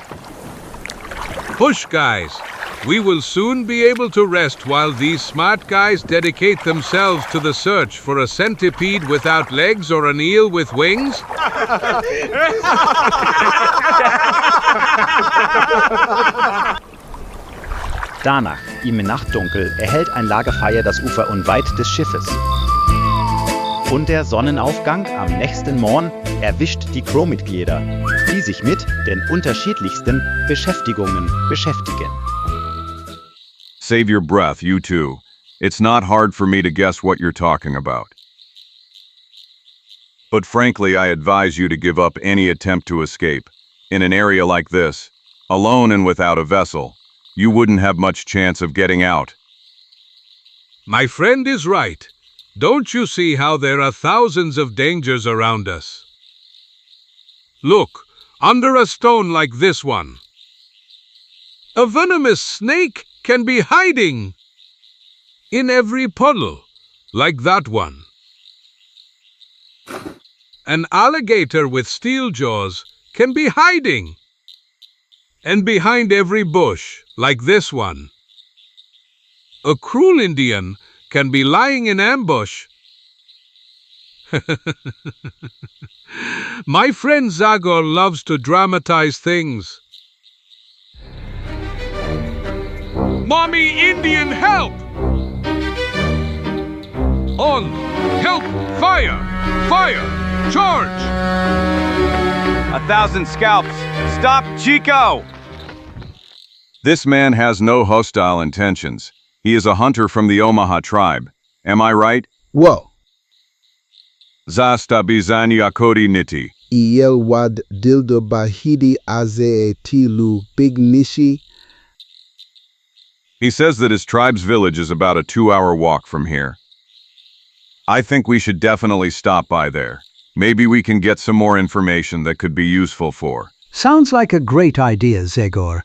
Push, guys. We will soon be able to rest while these smart guys dedicate themselves to the search for a centipede without legs or an eel with wings. Danach, im Nachtdunkel, erhellt ein Lagerfeuer das Ufer unweit des Schiffes. Und der Sonnenaufgang am nächsten Morgen erwischt die Crewmitglieder, die sich mit den unterschiedlichsten Beschäftigungen beschäftigen. Save your breath, you two. It's not hard for me to guess what you're talking about. But frankly, I advise you to give up any attempt to escape. In an area like this, alone and without a vessel, you wouldn't have much chance of getting out. My friend is right. Don't you see how there are thousands of dangers around us? Look, under a stone like this one. A venomous snake can be hiding in every puddle, like that one. An alligator with steel jaws can be hiding, and behind every bush, like this one. A cruel Indian can be lying in ambush. My friend Zagor loves to dramatize things. Mommy Indian, help! On! Help! Fire! Fire! Charge! 1,000 scalps! Stop, Chico! This man has no hostile intentions. He is a hunter from the Omaha tribe. Am I right? Whoa. Zasta bizani akori niti. Iel wad dildo bahidi aze tilu big nishi. He says that his tribe's village is about a 2-hour walk from here. I think we should definitely stop by there. Maybe we can get some more information that could be useful for. Sounds like a great idea, Zagor.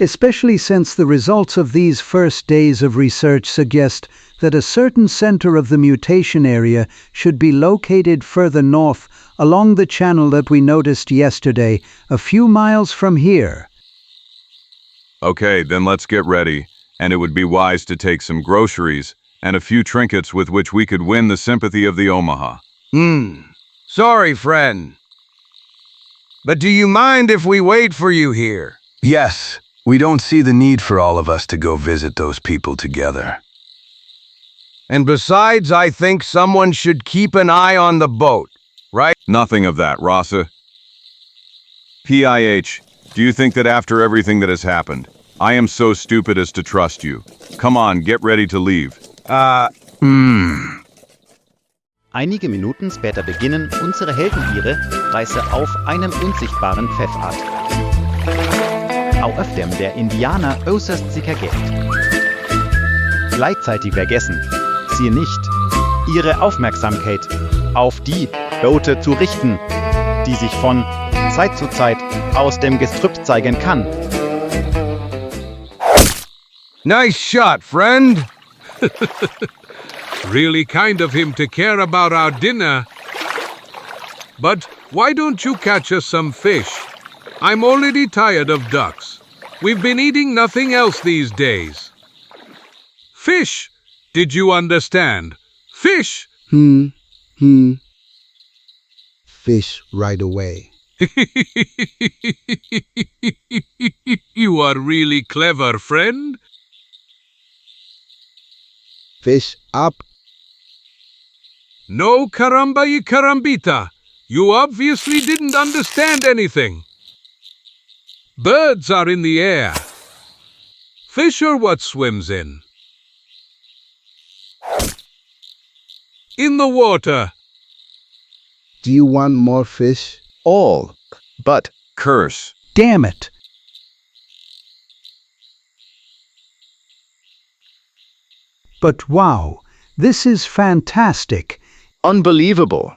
Especially since the results of these first days of research suggest that a certain center of the mutation area should be located further north along the channel that we noticed yesterday, a few miles from here. Okay, then let's get ready, and it would be wise to take some groceries and a few trinkets with which we could win the sympathy of the Omaha. Sorry, friend. But do you mind if we wait for you here? Yes, we don't see the need for all of us to go visit those people together. And besides, I think someone should keep an eye on the boat, right? Nothing of that, Rasa. PIH, do you think that after everything that has happened, I am so stupid as to trust you? Come on, get ready to leave. Einige Minuten später beginnen unsere Helden ihre Reise auf einem unsichtbaren Pfeffart. Auf dem der Indianer äußerst sicher geht. Gleichzeitig vergessen sie nicht, ihre Aufmerksamkeit auf die Boote zu richten, die sich von Zeit zu Zeit aus dem Gestrüpp zeigen kann. Nice shot, friend! Really kind of him to care about our dinner. But why don't you catch us some fish? I'm already tired of ducks. We've been eating nothing else these days. Fish! Did you understand? Fish! Fish right away. You are really clever, friend. Fish up. No caramba y carambita. You obviously didn't understand anything. Birds are in the air. Fish are what swims in. In the water. Do you want more fish? All, but Curse. Damn it! But wow, this is fantastic. Unbelievable.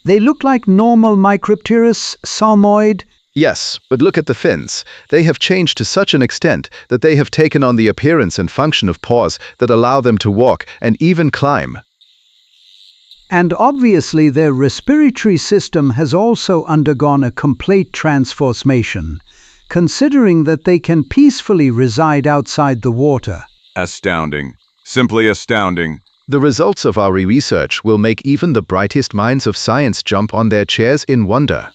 They look like normal Micropterus salmoid. Yes, but look at the fins. They have changed to such an extent that they have taken on the appearance and function of paws that allow them to walk and even climb. And obviously their respiratory system has also undergone a complete transformation, considering that they can peacefully reside outside the water. Astounding. Simply astounding. The results of our research will make even the brightest minds of science jump on their chairs in wonder.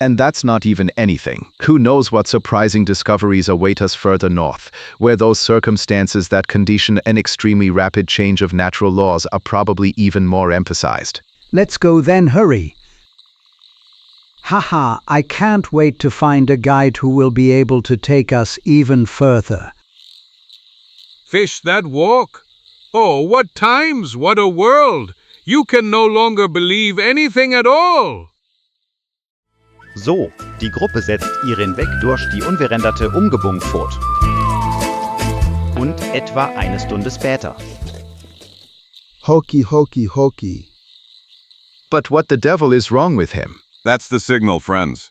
And that's not even anything. Who knows what surprising discoveries await us further north, where those circumstances that condition an extremely rapid change of natural laws are probably even more emphasized. Let's go then, hurry. Haha, I can't wait to find a guide who will be able to take us even further. Fish that walk? Oh, what times, what a world! You can no longer believe anything at all! So, die Gruppe setzt ihren Weg durch die unverränderte Umgebung fort. Und etwa eine Stunde später. Hokey, hokey, hokey. But what the devil is wrong with him? That's the signal, friends.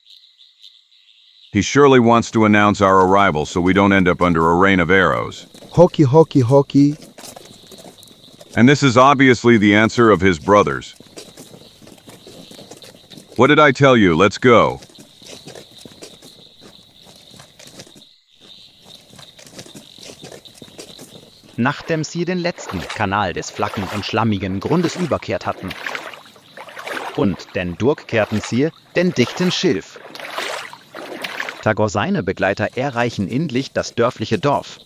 He surely wants to announce our arrival so we don't end up under a rain of arrows. Hokey, hokey, hokey. And this is obviously the answer of his brothers. What did I tell you? Let's go. Nachdem sie den letzten Kanal des flachen und schlammigen Grundes überquert hatten. Und dann durchkehrten sie den dichten Schilf. Zagor seine Begleiter erreichen endlich das dörfliche Dorf,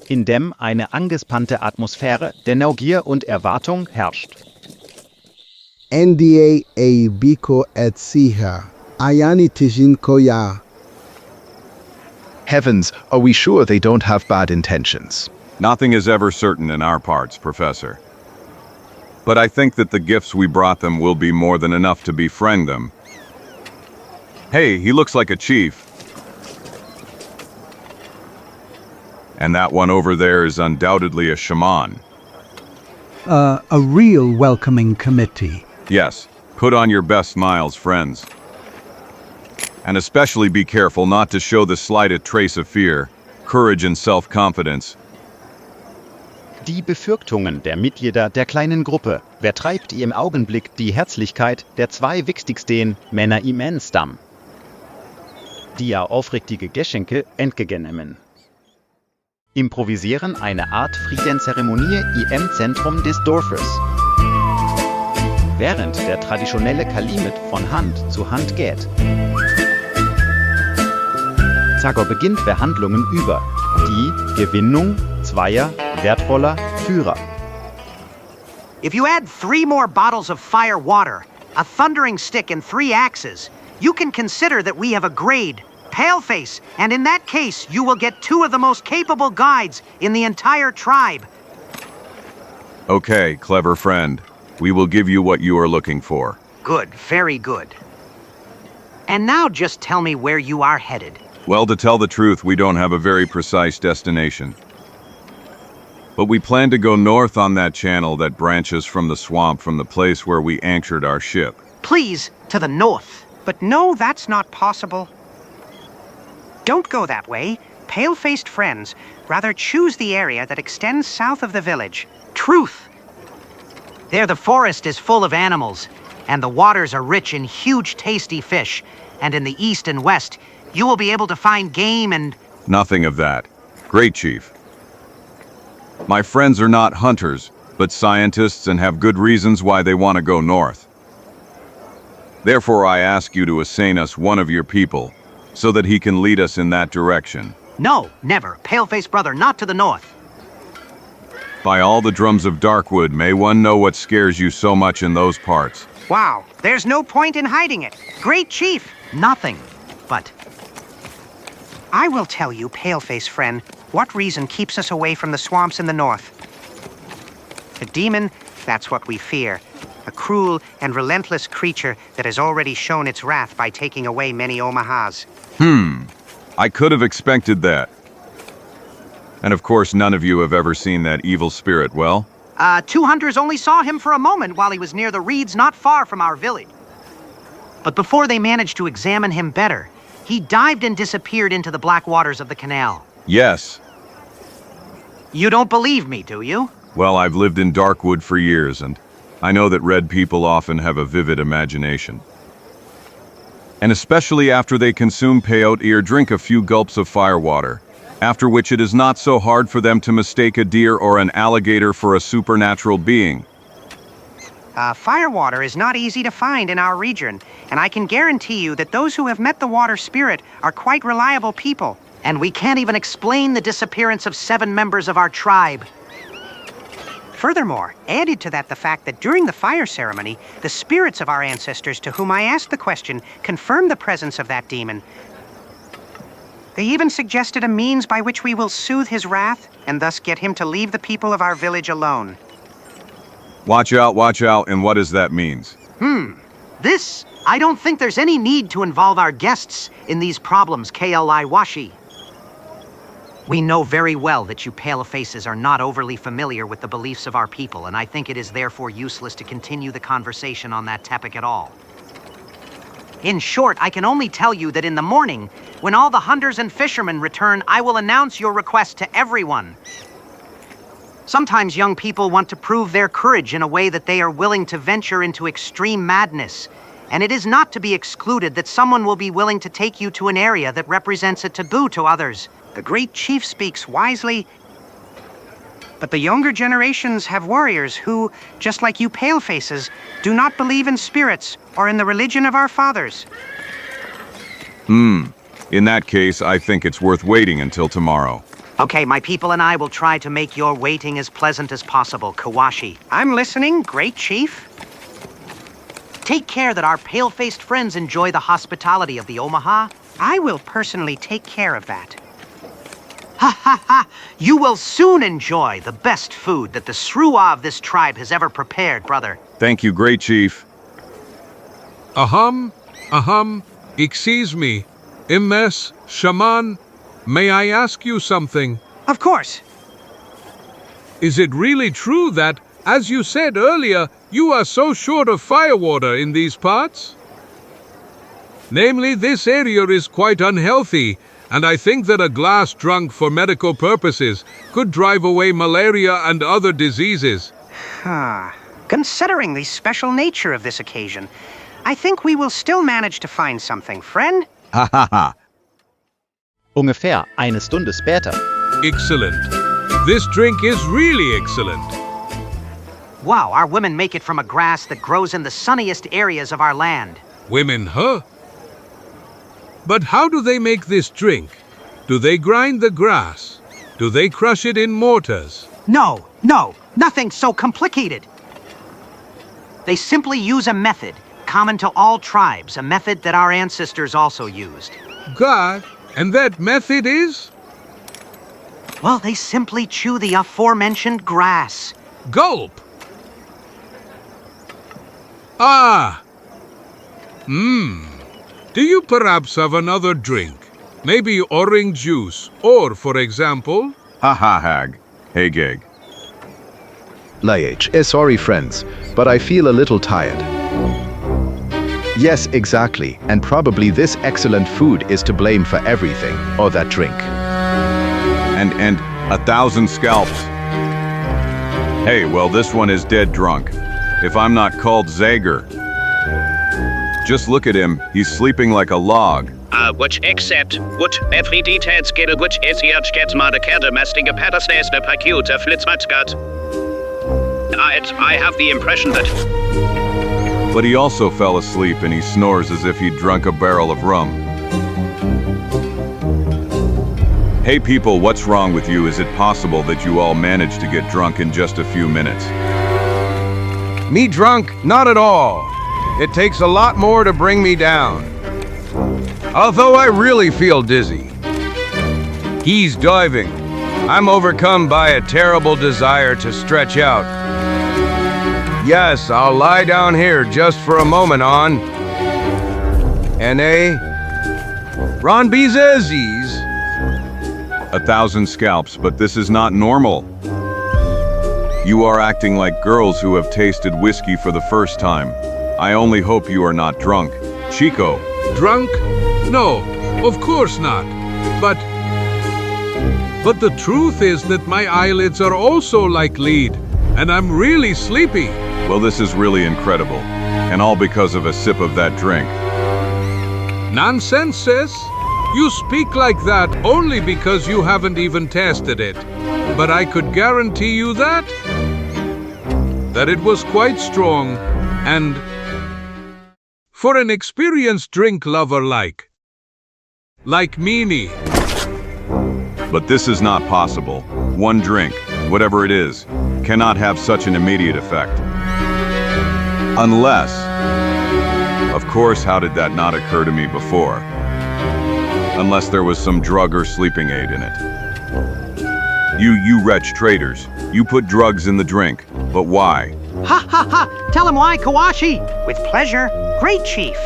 in dem eine angespannte Atmosphäre der Neugier und Erwartung herrscht. NDA a biko et siha. Ayani tijin koya. Heavens, are we sure they don't have bad intentions? Nothing is ever certain in our parts, Professor. But I think that the gifts we brought them will be more than enough to befriend them. Hey, he looks like a chief. And that one over there is undoubtedly a shaman. A real welcoming committee. Yes, put on your best smiles, friends. And especially be careful not to show the slightest trace of fear, courage and self-confidence. Die Befürchtungen der Mitglieder der kleinen Gruppe vertreibt im Augenblick die Herzlichkeit der zwei wichtigsten Männer im Stamm, die ihr aufrichtige Geschenke entgegennehmen. Improvisieren eine Art Friedenszeremonie im Zentrum des Dorfes. Während der traditionelle Kalimet von Hand zu Hand geht. Zagor beginnt Verhandlungen über die Gewinnung zweier wertvoller Führer. If you add 3 more bottles of fire water, a thundering stick and 3 axes, you can consider that we have agreed. Paleface, and in that case, you will get 2 of the most capable guides in the entire tribe. Okay, clever friend. We will give you what you are looking for. Good, very good. And now just tell me where you are headed. Well, to tell the truth, we don't have a very precise destination. But we plan to go north on that channel that branches from the swamp from the place where we anchored our ship. Please, to the north. But no, that's not possible. Don't go that way. Pale-faced friends, rather choose the area that extends south of the village. Truth. There the forest is full of animals, and the waters are rich in huge tasty fish, and in the east and west, you will be able to find game and... Nothing of that. Great, Chief. My friends are not hunters, but scientists and have good reasons why they want to go north. Therefore, I ask you to assign us one of your people, so that he can lead us in that direction. No, never. Pale-faced brother, not to the north. By all the drums of Darkwood, may one know what scares you so much in those parts. Wow, there's no point in hiding it. Great chief, nothing. But I will tell you, Paleface friend, what reason keeps us away from the swamps in the north. A demon, that's what we fear. A cruel and relentless creature that has already shown its wrath by taking away many Omahas. I could have expected that. And of course, none of you have ever seen that evil spirit, well? 2 hunters only saw him for a moment while he was near the reeds not far from our village. But before they managed to examine him better, he dived and disappeared into the black waters of the canal. Yes. You don't believe me, do you? Well, I've lived in Darkwood for years, and I know that red people often have a vivid imagination. And especially after they consume peyote or drink a few gulps of firewater, after which it is not so hard for them to mistake a deer or an alligator for a supernatural being. Firewater is not easy to find in our region, and I can guarantee you that those who have met the water spirit are quite reliable people. And we can't even explain the disappearance of 7 members of our tribe. Furthermore, added to that the fact that during the fire ceremony, the spirits of our ancestors to whom I asked the question confirmed the presence of that demon. They even suggested a means by which we will soothe his wrath and thus get him to leave the people of our village alone. Watch out, and what does that mean? This, I don't think there's any need to involve our guests in these problems, KLI Washi. We know very well that you palefaces are not overly familiar with the beliefs of our people, and I think it is therefore useless to continue the conversation on that topic at all. In short, I can only tell you that in the morning, when all the hunters and fishermen return, I will announce your request to everyone. Sometimes young people want to prove their courage in a way that they are willing to venture into extreme madness, and it is not to be excluded that someone will be willing to take you to an area that represents a taboo to others. The great chief speaks wisely, but the younger generations have warriors who, just like you palefaces, do not believe in spirits or in the religion of our fathers. In that case, I think it's worth waiting until tomorrow. Okay, my people and I will try to make your waiting as pleasant as possible, Kawashi. I'm listening, great chief. Take care that our pale-faced friends enjoy the hospitality of the Omaha. I will personally take care of that. Ha ha ha! You will soon enjoy the best food that the Sruwa of this tribe has ever prepared, brother. Thank you, great chief. Excuse me. MS, Shaman, may I ask you something? Of course. Is it really true that, as you said earlier, you are so short of firewater in these parts? Namely, this area is quite unhealthy, and I think that a glass drunk for medical purposes could drive away malaria and other diseases. Considering the special nature of this occasion, I think we will still manage to find something, friend. Ungefähr eine Stunde später. Excellent. This drink is really excellent. Wow, our women make it from a grass that grows in the sunniest areas of our land. Women, huh? But how do they make this drink? Do they grind the grass? Do they crush it in mortars? No, nothing so complicated. They simply use a method common to all tribes, a method that our ancestors also used. God, and that method is? Well, they simply chew the aforementioned grass. Gulp! Do you perhaps have another drink? Maybe orange juice, or, for example... Hag. Hey, Gig. Sorry, friends, but I feel a little tired. Yes, exactly, and probably this excellent food is to blame for everything, or that drink. And 1,000 scalps. Hey, well, this one is dead drunk. If I'm not called Zagor. Just look at him, he's sleeping like a log. Which except, what every details get which is jetzt get maar de kerde mestige pedestalste pakuta flitsmatsgat. I have the impression that... But he also fell asleep and he snores as if he'd drunk a barrel of rum. Hey people, what's wrong with you? Is it possible that you all managed to get drunk in just a few minutes? Me drunk? Not at all. It takes a lot more to bring me down. Although I really feel dizzy. He's diving. I'm overcome by a terrible desire to stretch out. Yes, I'll lie down here just for a moment on. NA. Ron Bezazes. 1,000 scalps, but this is not normal. You are acting like girls who have tasted whiskey for the first time. I only hope you are not drunk. Chico. Drunk? No, of course not. But the truth is that my eyelids are also like lead, and I'm really sleepy. Well, this is really incredible, and all because of a sip of that drink. Nonsense, sis. You speak like that only because you haven't even tasted it. But I could guarantee you that it was quite strong, and for an experienced drink lover like Meanie. But this is not possible. One drink, whatever it is, cannot have such an immediate effect. Unless, of course, how did that not occur to me before? Unless there was some drug or sleeping aid in it. You wretch traitors, you put drugs in the drink, but why? Ha ha ha! Tell him why, Kawashi! With pleasure, great chief.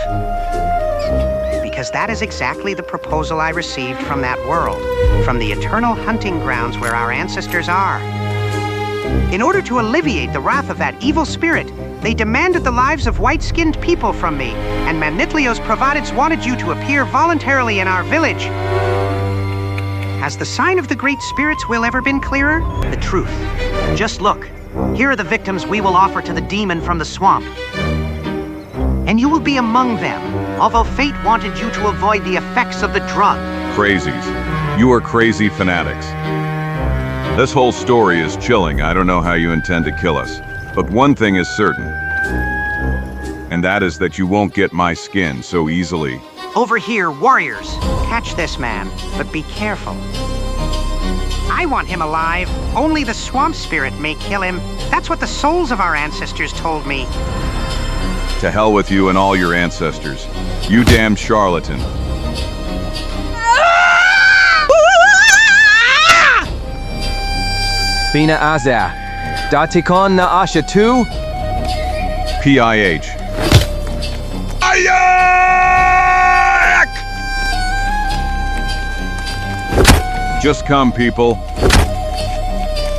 Because that is exactly the proposal I received from that world, from the eternal hunting grounds where our ancestors are. In order to alleviate the wrath of that evil spirit, they demanded the lives of white-skinned people from me, and Manitlios Pravadits wanted you to appear voluntarily in our village. Has the sign of the Great Spirit's will ever been clearer? The truth. Just look. Here are the victims we will offer to the demon from the swamp. And you will be among them, although fate wanted you to avoid the effects of the drug. Crazies. You are crazy fanatics. This whole story is chilling. I don't know how you intend to kill us. But one thing is certain. And that is that you won't get my skin so easily. Over here, warriors. Catch this man, but be careful. I want him alive. Only the swamp spirit may kill him. That's what the souls of our ancestors told me. To hell with you and all your ancestors. You damn charlatan. Bina Azar. Datikon na Asha 2? PIH. Just come, people.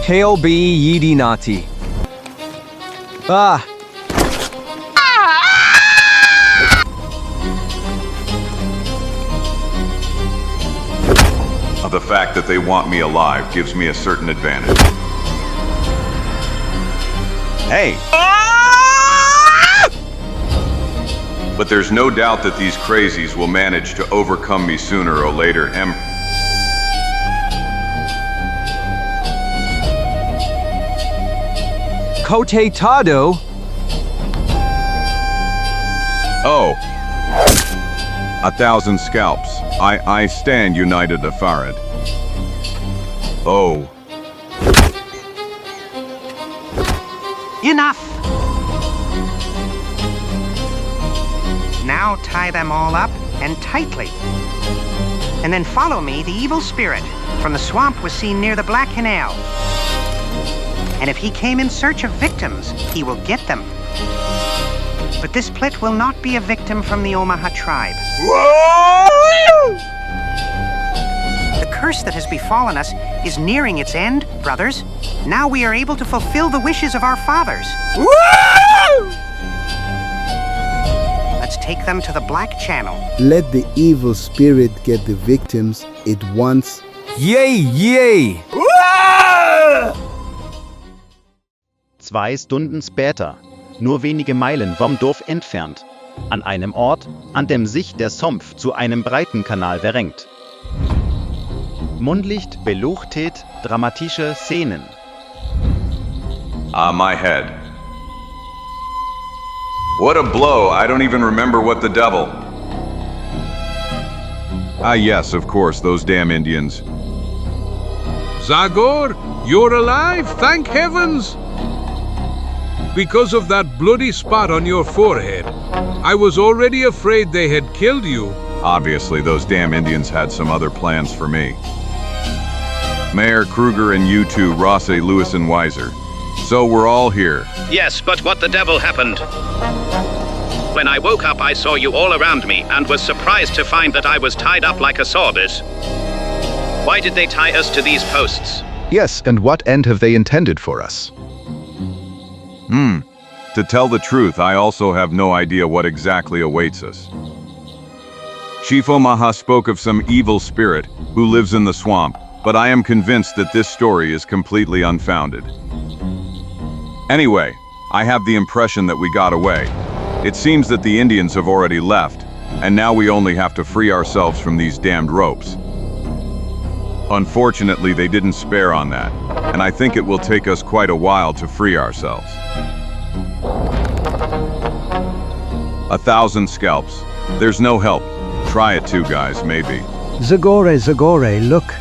Hail be Yidi Nati. Ah! The fact that they want me alive gives me a certain advantage. Hey! But there's no doubt that these crazies will manage to overcome me sooner or later. Kote Tado? Oh. 1,000 scalps. I stand united Afarad. Oh. Enough! Now tie them all up and tightly. And then follow me, the evil spirit from the swamp was seen near the Black Canal. And if he came in search of victims, he will get them. But this plit will not be a victim from the Omaha tribe. The curse that has befallen us is nearing its end, brothers. Now we are able to fulfill the wishes of our fathers. Let's take them to the Black Channel. Let the evil spirit get the victims it wants. Yay, yay! 2 Stunden später, nur wenige Meilen vom Dorf entfernt, an einem Ort, an dem sich der Sumpf zu einem breiten Kanal verrenkt. Mundlicht beluchtet dramatische Szenen. Ah, my head. What a blow, I don't even remember what the devil. Ah yes, of course, those damn Indians. Zagor, you're alive, thank heavens! Because of that bloody spot on your forehead, I was already afraid they had killed you. Obviously, those damn Indians had some other plans for me. Mayor Kruger and you two, Rosse, Lewis, and Weiser. So we're all here. Yes, but what the devil happened? When I woke up, I saw you all around me and was surprised to find that I was tied up like a sawdust. Why did they tie us to these posts? Yes, and what end have they intended for us? To tell the truth, I also have no idea what exactly awaits us. Shifo Maha spoke of some evil spirit who lives in the swamp, but I am convinced that this story is completely unfounded. Anyway, I have the impression that we got away. It seems that the Indians have already left, and now we only have to free ourselves from these damned ropes. Unfortunately, they didn't spare on that, and I think it will take us quite a while to free ourselves. 1,000 scalps. There's no help. Try it too, guys, maybe. Zagor, look.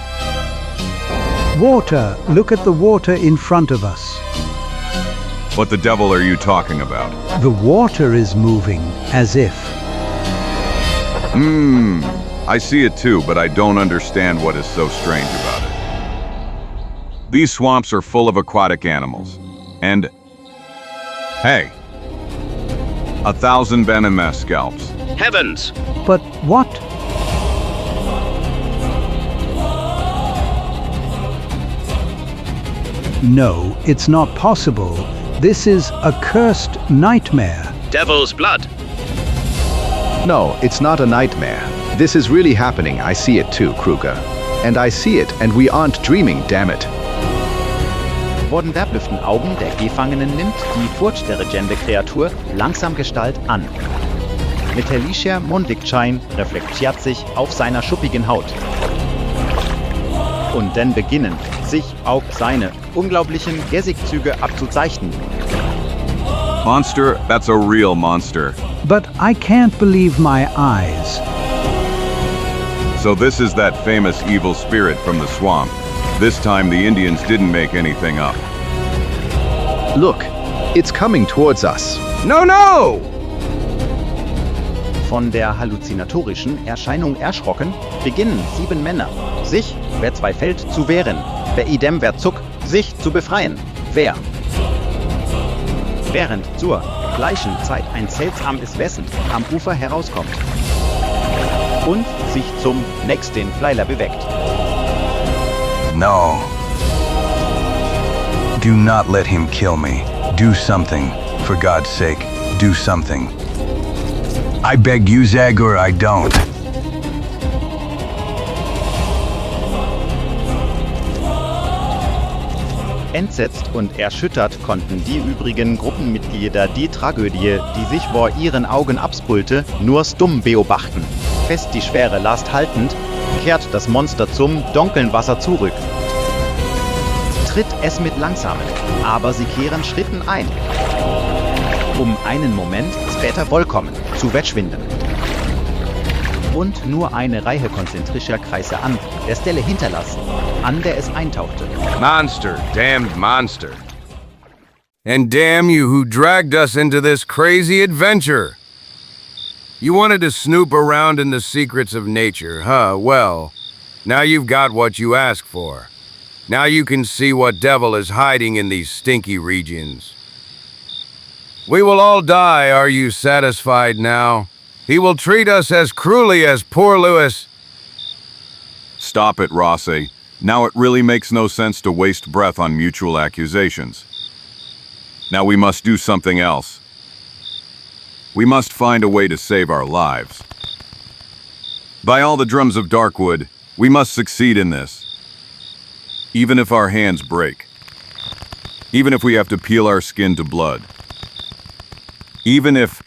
Water. Look at the water in front of us. What the devil are you talking about? The water is moving, as if. I see it too, but I don't understand what is so strange about it. These swamps are full of aquatic animals. And... hey! 1,000 Benemes scalps. Heavens! But what? No, it's not possible. This is a cursed nightmare. Devil's blood. No, it's not a nightmare. This is really happening. I see it too, Kruger. And I see it, and we aren't dreaming, damn it. Vor den verblüfften Augen der Gefangenen nimmt die furchterregende Kreatur langsam Gestalt an. Metallischer Mondlichtschein reflektiert sich auf seiner schuppigen Haut. Und dann beginnen sich auch seine unglaublichen Gesichtszüge abzuzeichnen. Monster, that's a real monster. But I can't believe my eyes. So this is that famous evil spirit from the swamp. This time the Indians didn't make anything up. Look, it's coming towards us. No, no! Von der halluzinatorischen Erscheinung erschrocken, beginnen 7 Männer, sich, wer 2 fällt, zu wehren. Wer idem, wer zuck, sich zu befreien. Wer? Während zur gleichen Zeit ein seltsames Wesen am Ufer herauskommt und sich zum nächsten Pfeiler bewegt. No. Do not let him kill me. Do something. For God's sake, do something. I beg you, Zagor, I don't. Entsetzt und erschüttert konnten die übrigen Gruppenmitglieder die Tragödie, die sich vor ihren Augen abspulte, nur stumm beobachten. Fest die schwere Last haltend, kehrt das Monster zum dunklen Wasser zurück. Tritt es mit langsamen, aber sie kehren Schritten ein, um einen Moment später vollkommen zu verschwinden. Und nur eine Reihe konzentrischer Kreise an der Stelle hinterlassen, an der es eintauchte. Monster, damned monster. And damn you who dragged us into this crazy adventure. You wanted to snoop around in the secrets of nature, huh? Well, now you've got what you asked for. Now you can see what devil is hiding in these stinky regions. We will all die, are you satisfied now? He will treat us as cruelly as poor Louis. Stop it, Rossi. Now it really makes no sense to waste breath on mutual accusations. Now we must do something else. We must find a way to save our lives. By all the drums of Darkwood, we must succeed in this. Even if our hands break. Even if we have to peel our skin to blood. Even if...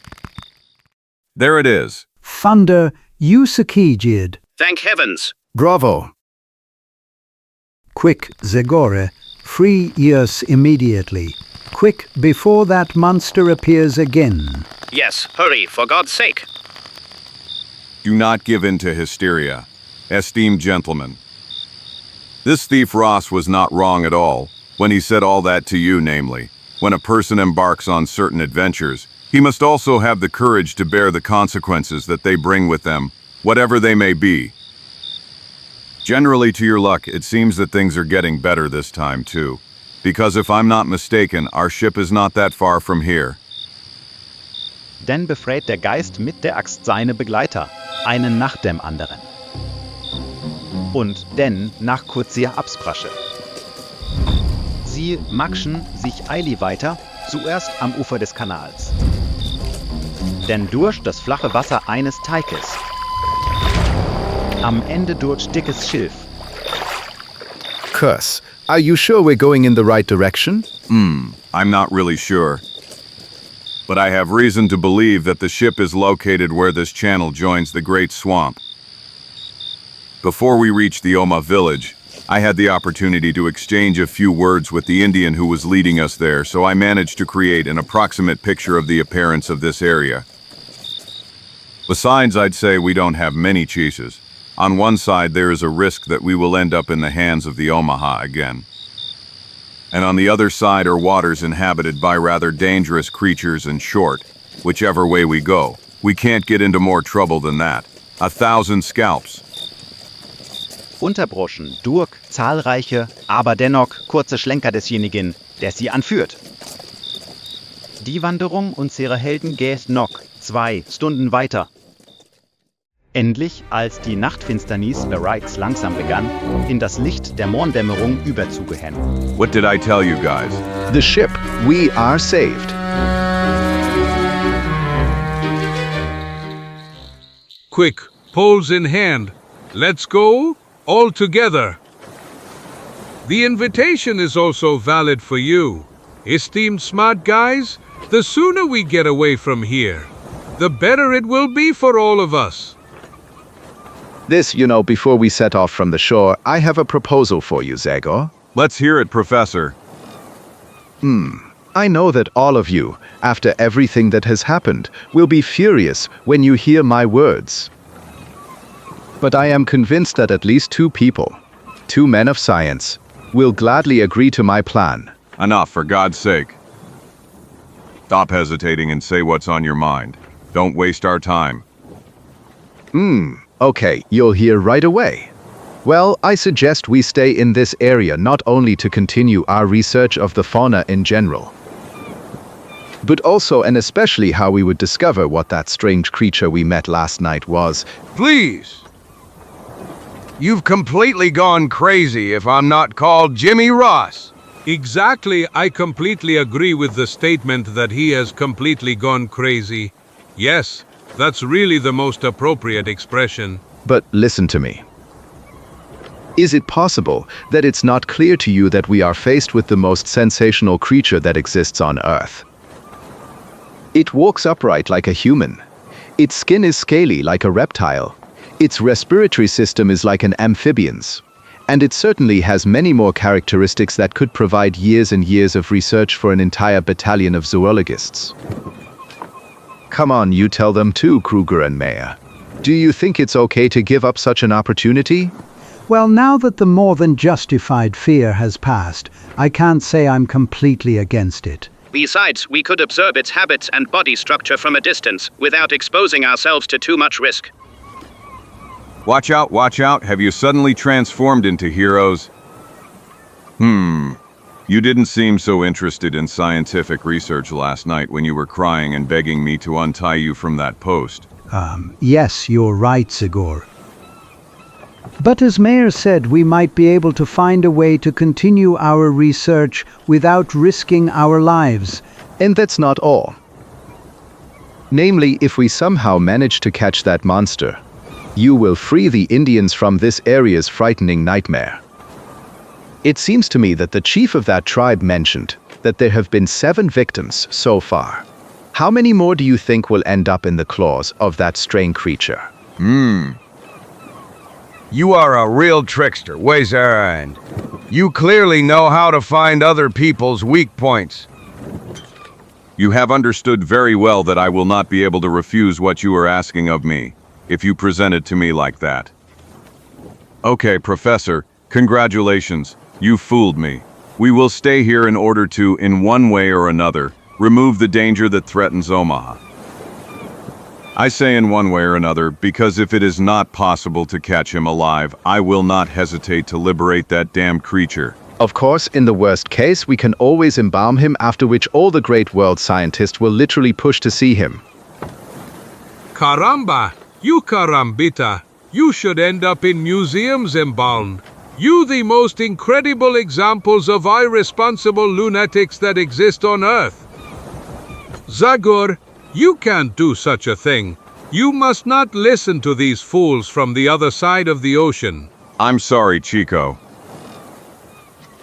There it is. Thunder, Usakijid. Thank heavens. Bravo. Quick, Zagor, free us immediately. Quick, before that monster appears again. Yes, hurry, for God's sake. Do not give in to hysteria, esteemed gentlemen. This thief Ross was not wrong at all when he said all that to you, namely, when a person embarks on certain adventures, he must also have the courage to bear the consequences that they bring with them, whatever they may be. Generally, to your luck, it seems that things are getting better this time, too. Because if I'm not mistaken, our ship is not that far from here. Dann befreit der Geist mit der Axt seine Begleiter, einen nach dem anderen. und denn nach kurzer Absprasche. Sie makschen sich eilig weiter, zuerst am Ufer des Kanals. Denn durch das flache Wasser eines Teiches. Am Ende durch dickes Schilf. Curse, are you sure we're going in the right direction? I'm not really sure. But I have reason to believe that the ship is located where this channel joins the Great Swamp. Before we reached the Oma village, I had the opportunity to exchange a few words with the Indian who was leading us there, so I managed to create an approximate picture of the appearance of this area. Besides, I'd say we don't have many cheeses. On one side, there is a risk that we will end up in the hands of the Omaha again. And on the other side are waters inhabited by rather dangerous creatures and short. Whichever way we go, we can't get into more trouble than that. 1,000 scalps. Unterbrochen durch zahlreiche, aber dennoch kurze Schlenker desjenigen, der sie anführt. Die Wanderung unserer Helden geht noch 2 Stunden weiter. Endlich, als die Nachtfinsternis bereits langsam begann, in das Licht der Morgendämmerung überzugehen. What did I tell you guys? The ship, we are saved. Quick, poles in hand. Let's go, all together. The invitation is also valid for you. Esteemed smart guys, the sooner we get away from here, the better it will be for all of us. This, before we set off from the shore, I have a proposal for you, Zagor. Let's hear it, Professor. I know that all of you, after everything that has happened, will be furious when you hear my words. But I am convinced that at least 2 people, 2 men of science, will gladly agree to my plan. Enough, for God's sake. Stop hesitating and say what's on your mind. Don't waste our time. Okay, you'll hear right away. Well, I suggest we stay in this area not only to continue our research of the fauna in general, but also and especially how we would discover what that strange creature we met last night was. Please! You've completely gone crazy if I'm not called Jimmy Ross. Exactly, I completely agree with the statement that he has completely gone crazy. Yes, that's really the most appropriate expression. But listen to me. Is it possible that it's not clear to you that we are faced with the most sensational creature that exists on Earth? It walks upright like a human. Its skin is scaly like a reptile. Its respiratory system is like an amphibian's. And it certainly has many more characteristics that could provide years and years of research for an entire battalion of zoologists. Come on, you tell them too, Kruger and Mayer. Do you think it's okay to give up such an opportunity? Well, now that the more than justified fear has passed, I can't say I'm completely against it. Besides, we could observe its habits and body structure from a distance, without exposing ourselves to too much risk. Watch out, have you suddenly transformed into heroes? You didn't seem so interested in scientific research last night when you were crying and begging me to untie you from that post. Yes, you're right, Zagor. But as Mayer said, we might be able to find a way to continue our research without risking our lives. And that's not all. Namely, if we somehow manage to catch that monster, you will free the Indians from this area's frightening nightmare. It seems to me that the chief of that tribe mentioned that there have been 7 victims so far. How many more do you think will end up in the claws of that strange creature? You are a real trickster, and you clearly know how to find other people's weak points. You have understood very well that I will not be able to refuse what you are asking of me, if you present it to me like that. Okay, Professor, congratulations. You fooled me. We will stay here in order to, in one way or another, remove the danger that threatens Omaha. I say in one way or another because if it is not possible to catch him alive, I will not hesitate to liberate that damned creature. Of course, in the worst case, we can always embalm him, after which all the great world scientists will literally push to see him. Caramba, you carambita. You should end up in museums, Embalm. You the most incredible examples of irresponsible lunatics that exist on Earth. Zagor, you can't do such a thing. You must not listen to these fools from the other side of the ocean. I'm sorry, Chico.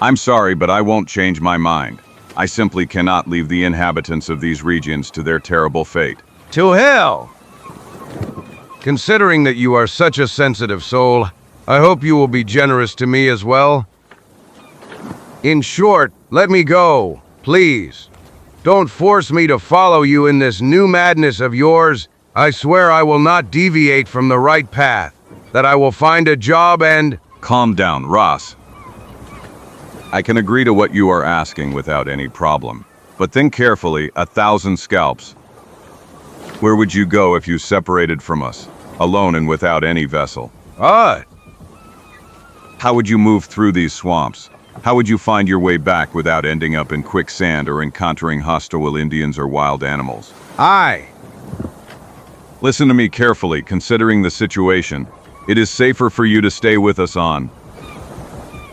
I'm sorry, but I won't change my mind. I simply cannot leave the inhabitants of these regions to their terrible fate. To hell! Considering that you are such a sensitive soul, I hope you will be generous to me as well. In short, let me go, please. Don't force me to follow you in this new madness of yours. I swear I will not deviate from the right path, that I will find a job and— Calm down, Ross. I can agree to what you are asking without any problem. But think carefully, 1,000 scalps. Where would you go if you separated from us, alone and without any vessel? How would you move through these swamps? How would you find your way back without ending up in quicksand or encountering hostile Indians or wild animals? Listen to me carefully, considering the situation. It is safer for you to stay with us on.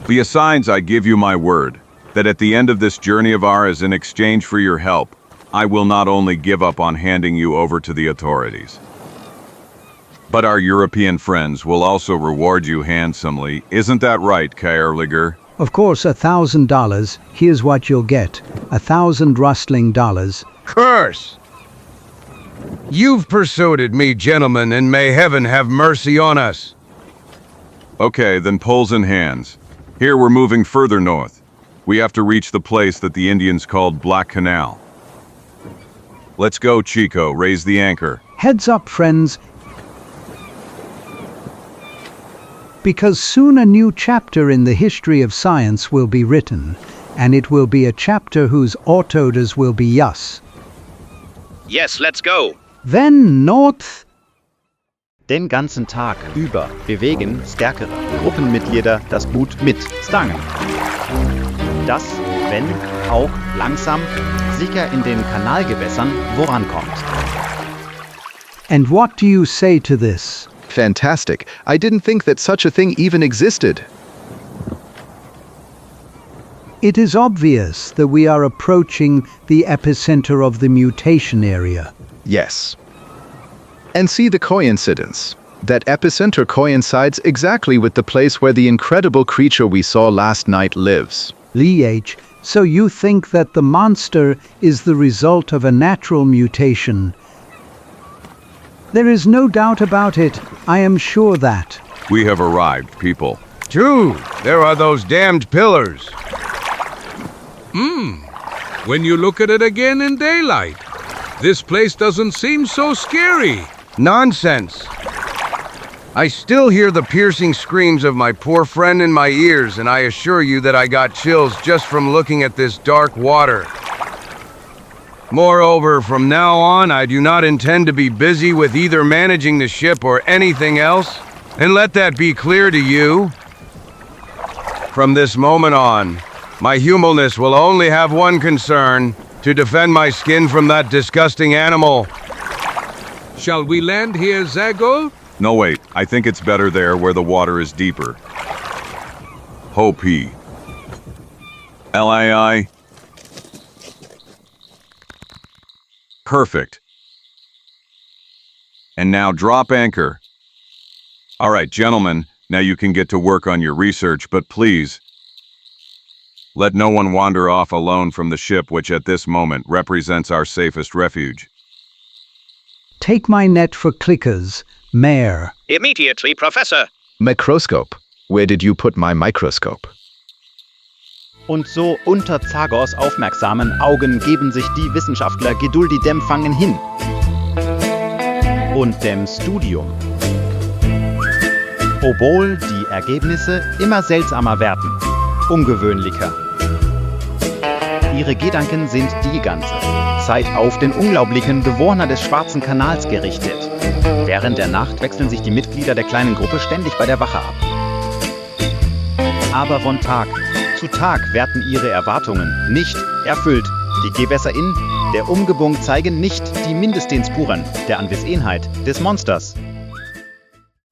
Besides, I give you my word, that at the end of this journey of ours, in exchange for your help, I will not only give up on handing you over to the authorities, but our European friends will also reward you handsomely. Isn't that right, Kierliger? Of course, $1,000. Here's what you'll get. 1,000 rustling dollars. Curse! You've persuaded me, gentlemen, and may heaven have mercy on us. Okay, then poles in hands. Here we're moving further north. We have to reach the place that the Indians called Black Canal. Let's go, Chico. Raise the anchor. Heads up, friends. Because soon a new chapter in the history of science will be written, and it will be a chapter whose autors will be us. Yes, let's go. Then north. Den ganzen Tag über bewegen stärkere Gruppenmitglieder das Boot mit Stangen. Das, wenn auch langsam, sicher in den Kanalgewässern vorankommt. And what do you say to this? Fantastic. I didn't think that such a thing even existed. It is obvious that we are approaching the epicenter of the mutation area. Yes. And see the coincidence. That epicenter coincides exactly with the place where the incredible creature we saw last night lives. H. So you think that the monster is the result of a natural mutation? There is no doubt about it. I am sure that. We have arrived, people. Dude, there are those damned pillars. When you look at it again in daylight, this place doesn't seem so scary. Nonsense. I still hear the piercing screams of my poor friend in my ears, and I assure you that I got chills just from looking at this dark water. Moreover, from now on, I do not intend to be busy with either managing the ship or anything else, and let that be clear to you. From this moment on, my humaneness will only have one concern, to defend my skin from that disgusting animal. Shall we land here, Zagor? No, wait. I think it's better there where the water is deeper. Hope he. LAI. Perfect. And now drop anchor. All right, gentlemen, now you can get to work on your research, but please, let no one wander off alone from the ship, which at this moment represents our safest refuge. Take my net for clickers, Mayor. Immediately, Professor. Microscope. Where did you put my microscope? Und so unter Zagors aufmerksamen Augen geben sich die Wissenschaftler geduldig dem Fangen hin. Und dem Studium. Obwohl die Ergebnisse immer seltsamer werden, ungewöhnlicher. Ihre Gedanken sind die ganze Zeit auf den unglaublichen Bewohner des Schwarzen Kanals gerichtet. Während der Nacht wechseln sich die Mitglieder der kleinen Gruppe ständig bei der Wache ab. Aber von Tag zu Tag werden ihre Erwartungen nicht erfüllt. Die Gewässer in der Umgebung zeigen nicht die mindesten Spuren der Anwesenheit des Monsters.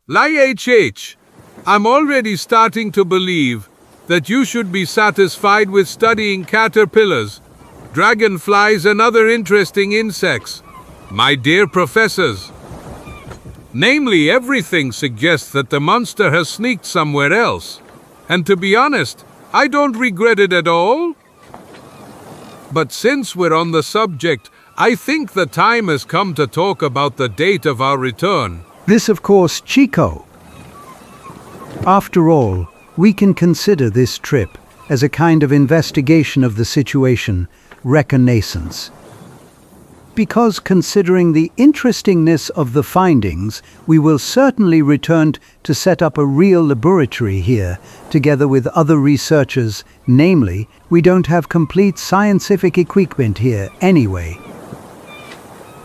LIHH, I'm already starting to believe that you should be satisfied with studying caterpillars, dragonflies, and other interesting insects, my dear professors. Namely, everything suggests that the monster has sneaked somewhere else. And to be honest, I don't regret it at all. But since we're on the subject, I think the time has come to talk about the date of our return. This, of course, Chico. After all, we can consider this trip as a kind of investigation of the situation, reconnaissance. Because considering the interestingness of the findings, we will certainly return to set up a real laboratory here, together with other researchers. Namely, we don't have complete scientific equipment here anyway.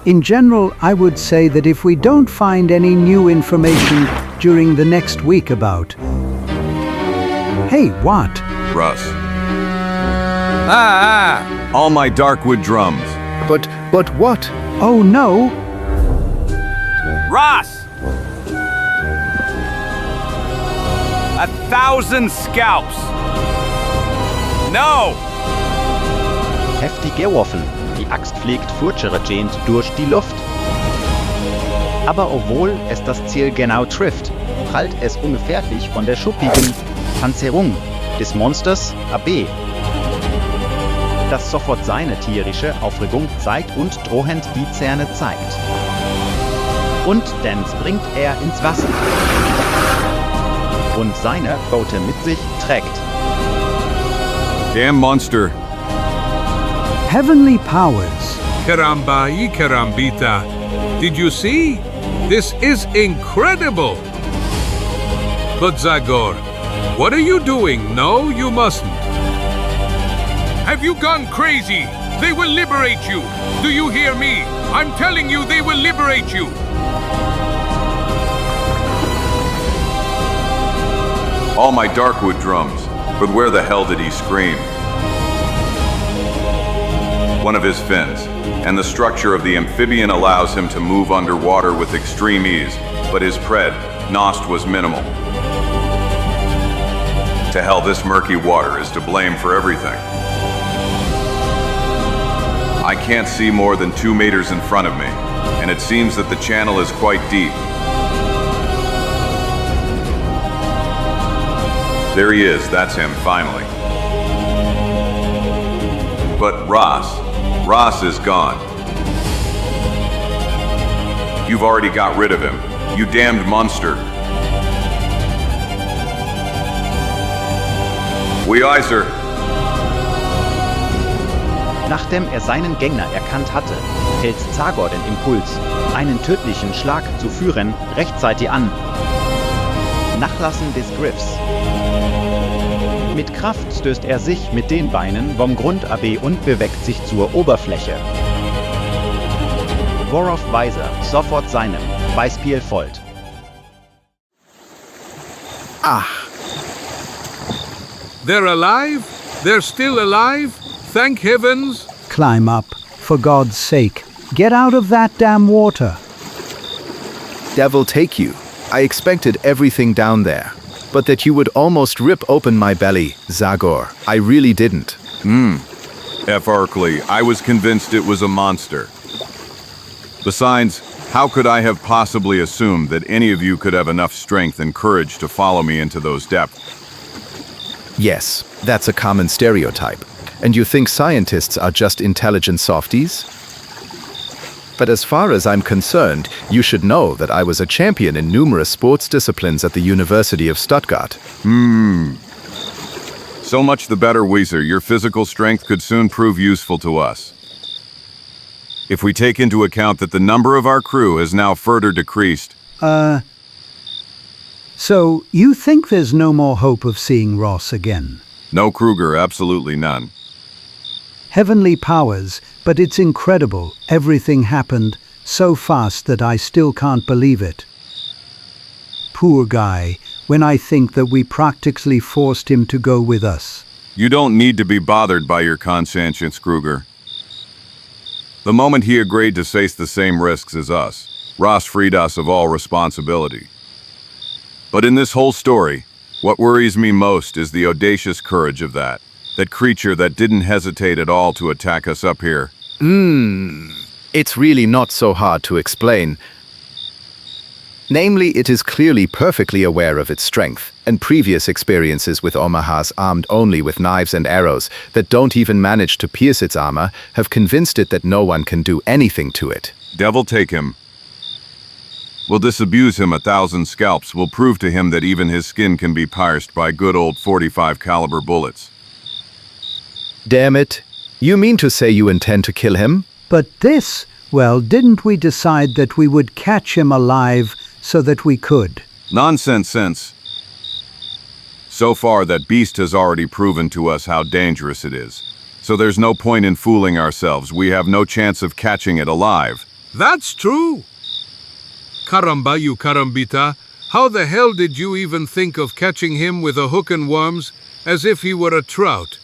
In general, I would say that if we don't find any new information during the next week about... Hey, what? Russ. All my darkwood drums. But what? Oh no! Ross! 1,000 scalps! No! Heftig geworfen. Die Axt fliegt furchtgerend durch die Luft. Aber obwohl es das Ziel genau trifft, prallt es ungefährlich von der schuppigen Panzerung des Monsters AB, das sofort seine tierische Aufregung zeigt und drohend die Zähne zeigt. Und dann springt er ins Wasser und seine Boote mit sich trägt. Damn monster. Heavenly powers. Caramba y carambita. Did you see? This is incredible! But Zagor, what are you doing? No, you mustn't. Have you gone crazy? They will liberate you. Do you hear me? I'm telling you, they will liberate you. All my darkwood drums. But where the hell did he scream? One of his fins, and the structure of the amphibian allows him to move underwater with extreme ease, but his pred, nost, was minimal. To hell, this murky water is to blame for everything. I can't see more than 2 meters in front of me, and it seems that the channel is quite deep. There he is, that's him, finally. But Ross is gone. You've already got rid of him, you damned monster. Oui, aye, sir. Nachdem seinen Gegner erkannt hatte, hält Zagor den Impuls, einen tödlichen Schlag zu führen, rechtzeitig an. Nachlassen des Griffs. Mit Kraft stößt sich mit den Beinen vom Grund ab und bewegt sich zur Oberfläche. Worauf Weiser sofort seinem Beispiel folgt. They're alive? They're still alive? Thank heavens! Climb up, for God's sake. Get out of that damn water. Devil take you. I expected everything down there. But that you would almost rip open my belly, Zagor. I really didn't. F. Arkley, I was convinced it was a monster. Besides, how could I have possibly assumed that any of you could have enough strength and courage to follow me into those depths? Yes, that's a common stereotype. And you think scientists are just intelligent softies? But as far as I'm concerned, you should know that I was a champion in numerous sports disciplines at the University of Stuttgart. So much the better, Weiser. Your physical strength could soon prove useful to us. If we take into account that the number of our crew has now further decreased. So you think there's no more hope of seeing Ross again? No, Kruger, absolutely none. Heavenly powers, but it's incredible. Everything happened so fast that I still can't believe it. Poor guy, when I think that we practically forced him to go with us. You don't need to be bothered by your conscience, Kruger. The moment he agreed to face the same risks as us, Ross freed us of all responsibility. But in this whole story, what worries me most is the audacious courage of that creature that didn't hesitate at all to attack us up here. It's really not so hard to explain. Namely, it is clearly perfectly aware of its strength, and previous experiences with Omahas armed only with knives and arrows that don't even manage to pierce its armor have convinced it that no one can do anything to it. Devil take him. We'll disabuse him 1,000 scalps. We'll prove to him that even his skin can be pierced by good old 45 caliber bullets. Damn it. You mean to say you intend to kill him? But this, well, didn't we decide that we would catch him alive so that we could? Nonsense sense. So far, that beast has already proven to us how dangerous it is. So there's no point in fooling ourselves. We have no chance of catching it alive. That's true. Caramba, you carambita. How the hell did you even think of catching him with a hook and worms as if he were a trout?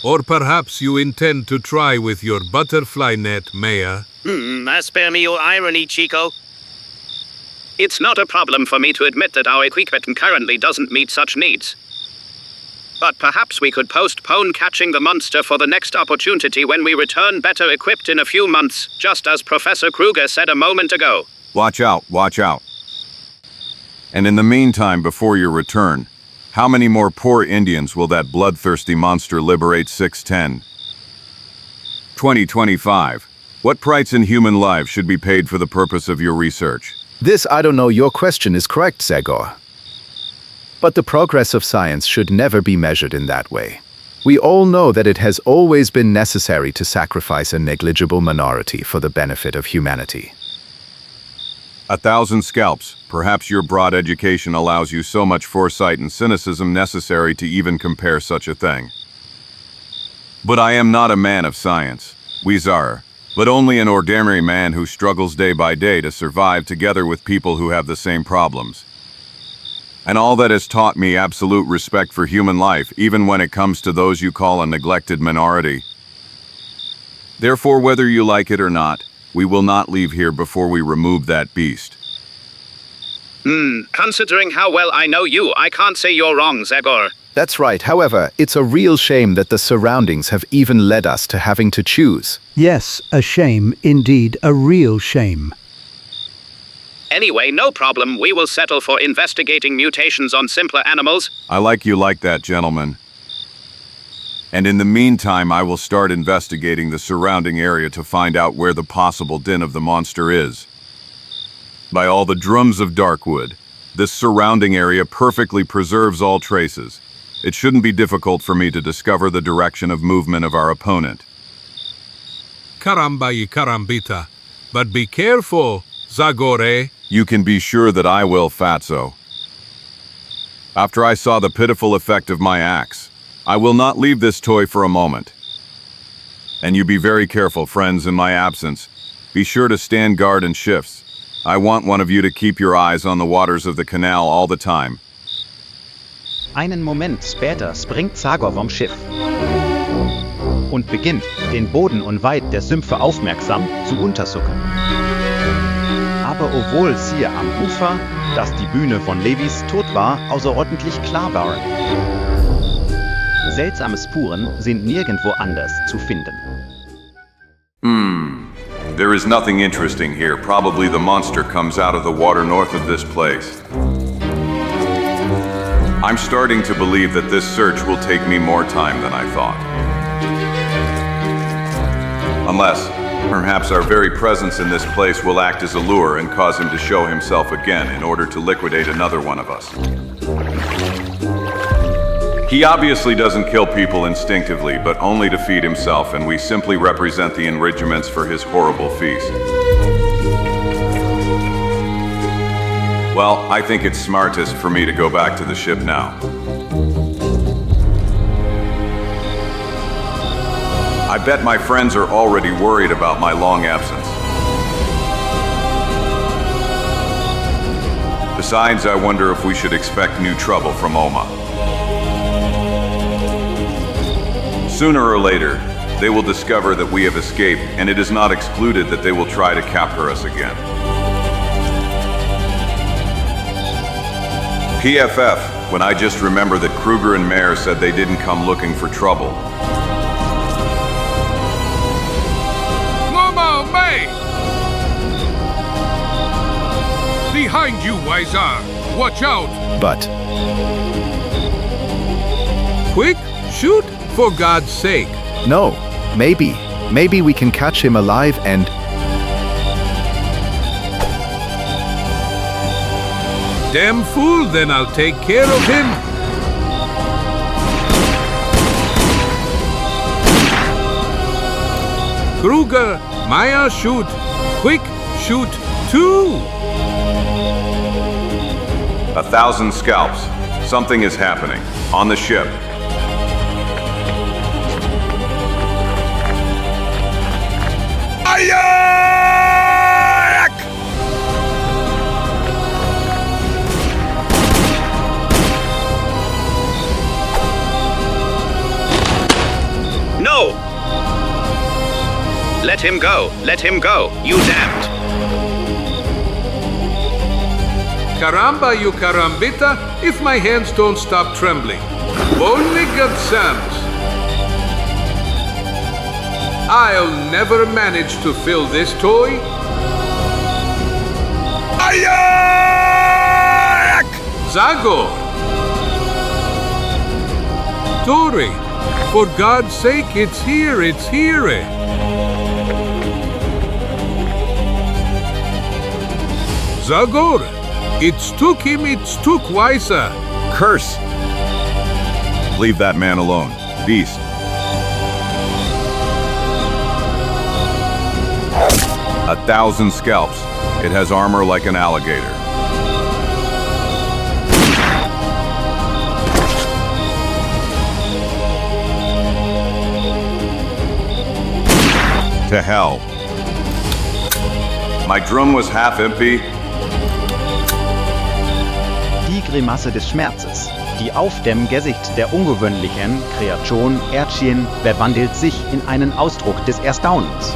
Or perhaps you intend to try with your butterfly net, Maya. Spare me your irony, Chico. It's not a problem for me to admit that our equipment currently doesn't meet such needs. But perhaps we could postpone catching the monster for the next opportunity when we return better equipped in a few months, just as Professor Kruger said a moment ago. Watch out, watch out. And in the meantime, before your return, how many more poor Indians will that bloodthirsty monster liberate? 610. 2025. What price in human lives should be paid for the purpose of your research? This, I don't know, your question is correct, Zagor. But the progress of science should never be measured in that way. We all know that it has always been necessary to sacrifice a negligible minority for the benefit of humanity. 1,000 scalps. Perhaps your broad education allows you so much foresight and cynicism necessary to even compare such a thing. But I am not a man of science, Wizar, but only an ordinary man who struggles day by day to survive together with people who have the same problems. And all that has taught me absolute respect for human life, even when it comes to those you call a neglected minority. Therefore, whether you like it or not, we will not leave here before we remove that beast. Considering how well I know you, I can't say you're wrong, Zagor. That's right. However, it's a real shame that the surroundings have even led us to having to choose. Yes, a shame, indeed, a real shame. Anyway, no problem. We will settle for investigating mutations on simpler animals. I like you like that, gentlemen. And in the meantime, I will start investigating the surrounding area to find out where the possible den of the monster is. By all the drums of Darkwood, this surrounding area perfectly preserves all traces. It shouldn't be difficult for me to discover the direction of movement of our opponent. Caramba y carambita. But be careful, Zagor. You can be sure that I will, Fatso. After I saw the pitiful effect of my axe, I will not leave this toy for a moment. And you be very careful, friends, in my absence. Be sure to stand guard in shifts. I want one of you to keep your eyes on the waters of the canal all the time. Einen Moment später springt Zagor vom Schiff und beginnt, den Boden und Weit der Sümpfe aufmerksam zu untersuchen. Aber obwohl siehe am Ufer, dass die Bühne von Levis tot war, außerordentlich klar war. Seltsame Spuren sind nirgendwo anders zu finden. There is nothing interesting here. Probably the monster comes out of the water north of this place. I'm starting to believe that this search will take me more time than I thought. Unless, perhaps our very presence in this place will act as a lure and cause him to show himself again in order to liquidate another one of us. He obviously doesn't kill people instinctively, but only to feed himself, and we simply represent the enrichments for his horrible feast. Well, I think it's smartest for me to go back to the ship now. I bet my friends are already worried about my long absence. Besides, I wonder if we should expect new trouble from Oma. Sooner or later, they will discover that we have escaped, and it is not excluded that they will try to capture us again. PFF, when I just remember that Kruger and Mayer said they didn't come looking for trouble. Mama May! Behind you, Weiser! Watch out! But Quick, shoot, for God's sake. no, maybe we can catch him alive and... Damn fool, then I'll take care of him. Kruger, Maya, shoot. Quick, shoot, too. 1,000 scalps. Something is happening. On the ship. No! Let him go! Let him go! You damned! Caramba, you carambita, if my hands don't stop trembling. Only good Sam's. I'll never manage to fill this toy. Zagor! Tori, for God's sake, it's here, it's here. Zagor, it's took him, it's took Weiser. Curse! Leave that man alone. Beast. A 1,000 scalps. It has armor like an alligator. To hell. My drum was half empty. Die Grimasse des Schmerzes, die auf dem Gesicht der ungewöhnlichen Kreation erschien, verwandelt sich in einen Ausdruck des Erstaunens.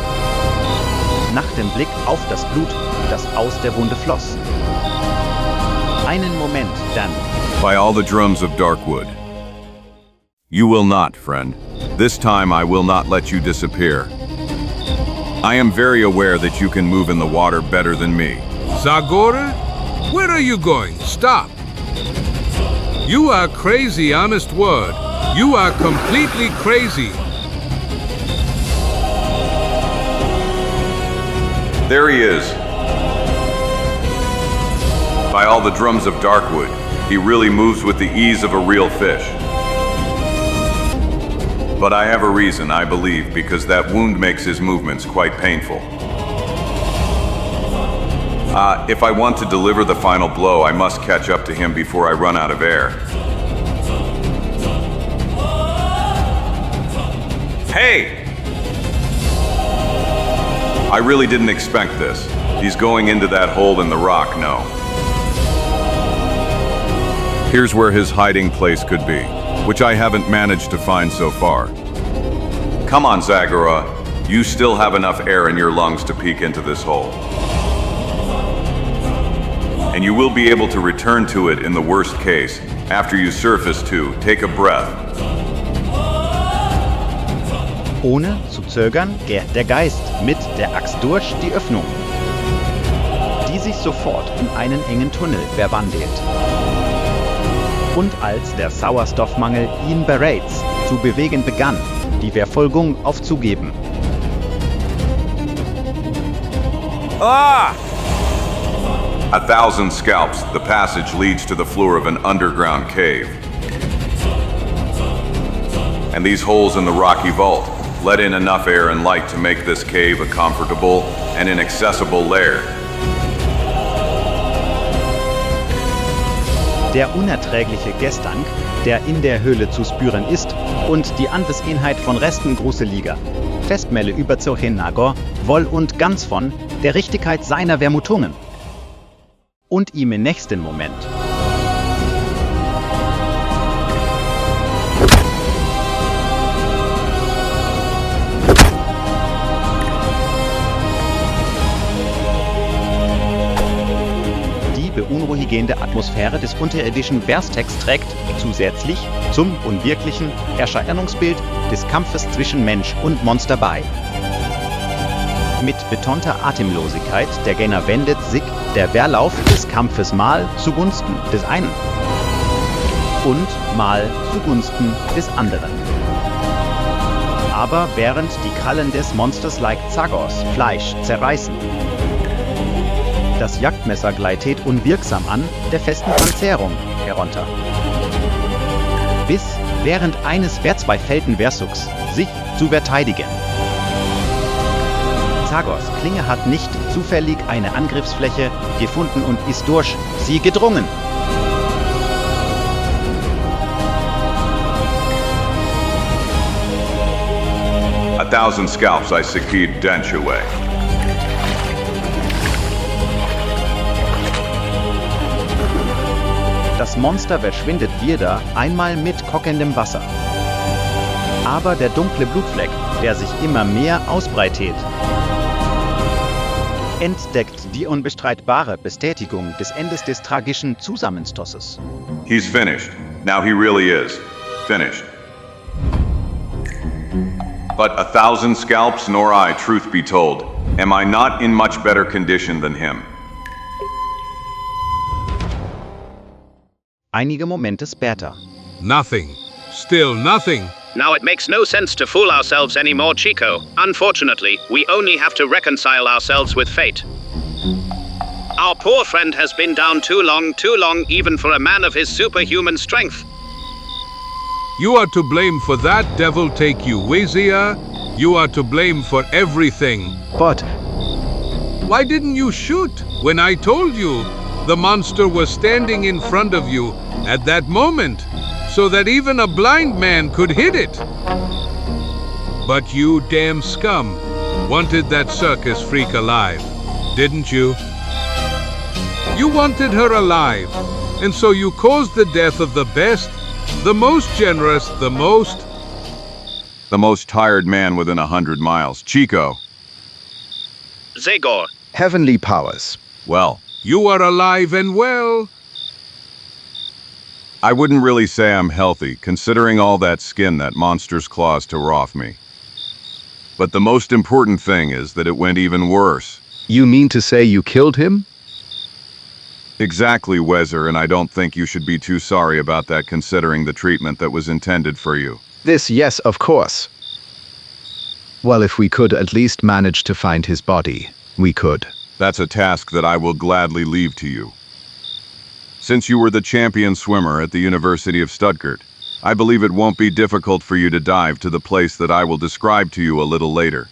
Nach dem Blick auf das Blut, das aus der Wunde floss. Einen Moment, dann. By all the drums of Darkwood. You will not, friend. This time I will not let you disappear. I am very aware that you can move in the water better than me. Zagor, where are you going? Stop. You are crazy, honest word. You are completely crazy. There he is. By all the drums of Darkwood, he really moves with the ease of a real fish. But I have a reason, I believe, because that wound makes his movements quite painful. If I want to deliver the final blow, I must catch up to him before I run out of air. Hey! I really didn't expect this. He's going into that hole in the rock, no. Here's where his hiding place could be, which I haven't managed to find so far. Come on, Zagora. You still have enough air in your lungs to peek into this hole. And you will be able to return to it in the worst case. After you surface too, take a breath. Ohne zu zögern gärt der Geist mit der Axt durch die Öffnung, die sich sofort in einen engen Tunnel verwandelt. Und als der Sauerstoffmangel ihn bereits zu bewegen begann, die Verfolgung aufzugeben. Ah! 1,000 scalps, the passage leads to the floor of an underground cave. And these holes in the rocky vault let in enough air and light to make this cave a comfortable and inaccessible lair. Der unerträgliche Gestank, der in der Höhle zu spüren ist, und die Anwesenheit von Resten gruseliger Festmelle überzeugen Nagor wohl und ganz von der Richtigkeit seiner Vermutungen. Und ihm im nächsten Moment. Die beunruhigende tiefgehende Atmosphäre des unterirdischen Verstexts trägt zusätzlich zum unwirklichen Erscheinungsbild des Kampfes zwischen Mensch und Monster bei. Mit betonter Atemlosigkeit der Gegner wendet sich der Wehrlauf des Kampfes mal zugunsten des einen und mal zugunsten des anderen. Aber während die Krallen des Monsters like Zagors Fleisch zerreißen, das Jagdmesser gleitet unwirksam an der festen Panzerung herunter. Bis während eines der zwei Felden Versuchs sich zu verteidigen. Zagors Klinge hat nicht zufällig eine Angriffsfläche gefunden und ist durch sie gedrungen. A thousand scalps I secured dent away. Das Monster verschwindet wieder einmal mit kochendem Wasser. Aber der dunkle Blutfleck, der sich immer mehr ausbreitet, entdeckt die unbestreitbare Bestätigung des Endes des tragischen Zusammenstosses. He's finished. Now he really is. Finished. But 1,000 scalps, nor I, truth be told, am I not in much better condition than him. Einige Momente später. Nothing. Still nothing. Now it makes no sense to fool ourselves anymore, Chico. Unfortunately, we only have to reconcile ourselves with fate. Our poor friend has been down too long, even for a man of his superhuman strength. You are to blame for that, devil take you, Wazia. You are to blame for everything. But why didn't you shoot when I told you the monster was standing in front of you at that moment, so that even a blind man could hit it? But you damn scum wanted that circus freak alive, didn't you? You wanted her alive, and so you caused the death of the best, the most generous, the most tired man within 100 miles. Chico. Zagor. Heavenly powers. Well, you are alive and well. I wouldn't really say I'm healthy, considering all that skin that monster's claws tore off me. But the most important thing is that it went even worse. You mean to say you killed him? Exactly, Wezer, and I don't think you should be too sorry about that considering the treatment that was intended for you. This, yes, of course. Well, if we could at least manage to find his body, we could. That's a task that I will gladly leave to you. Since you were the champion swimmer at the University of Stuttgart, I believe it won't be difficult for you to dive to the place that I will describe to you a little later.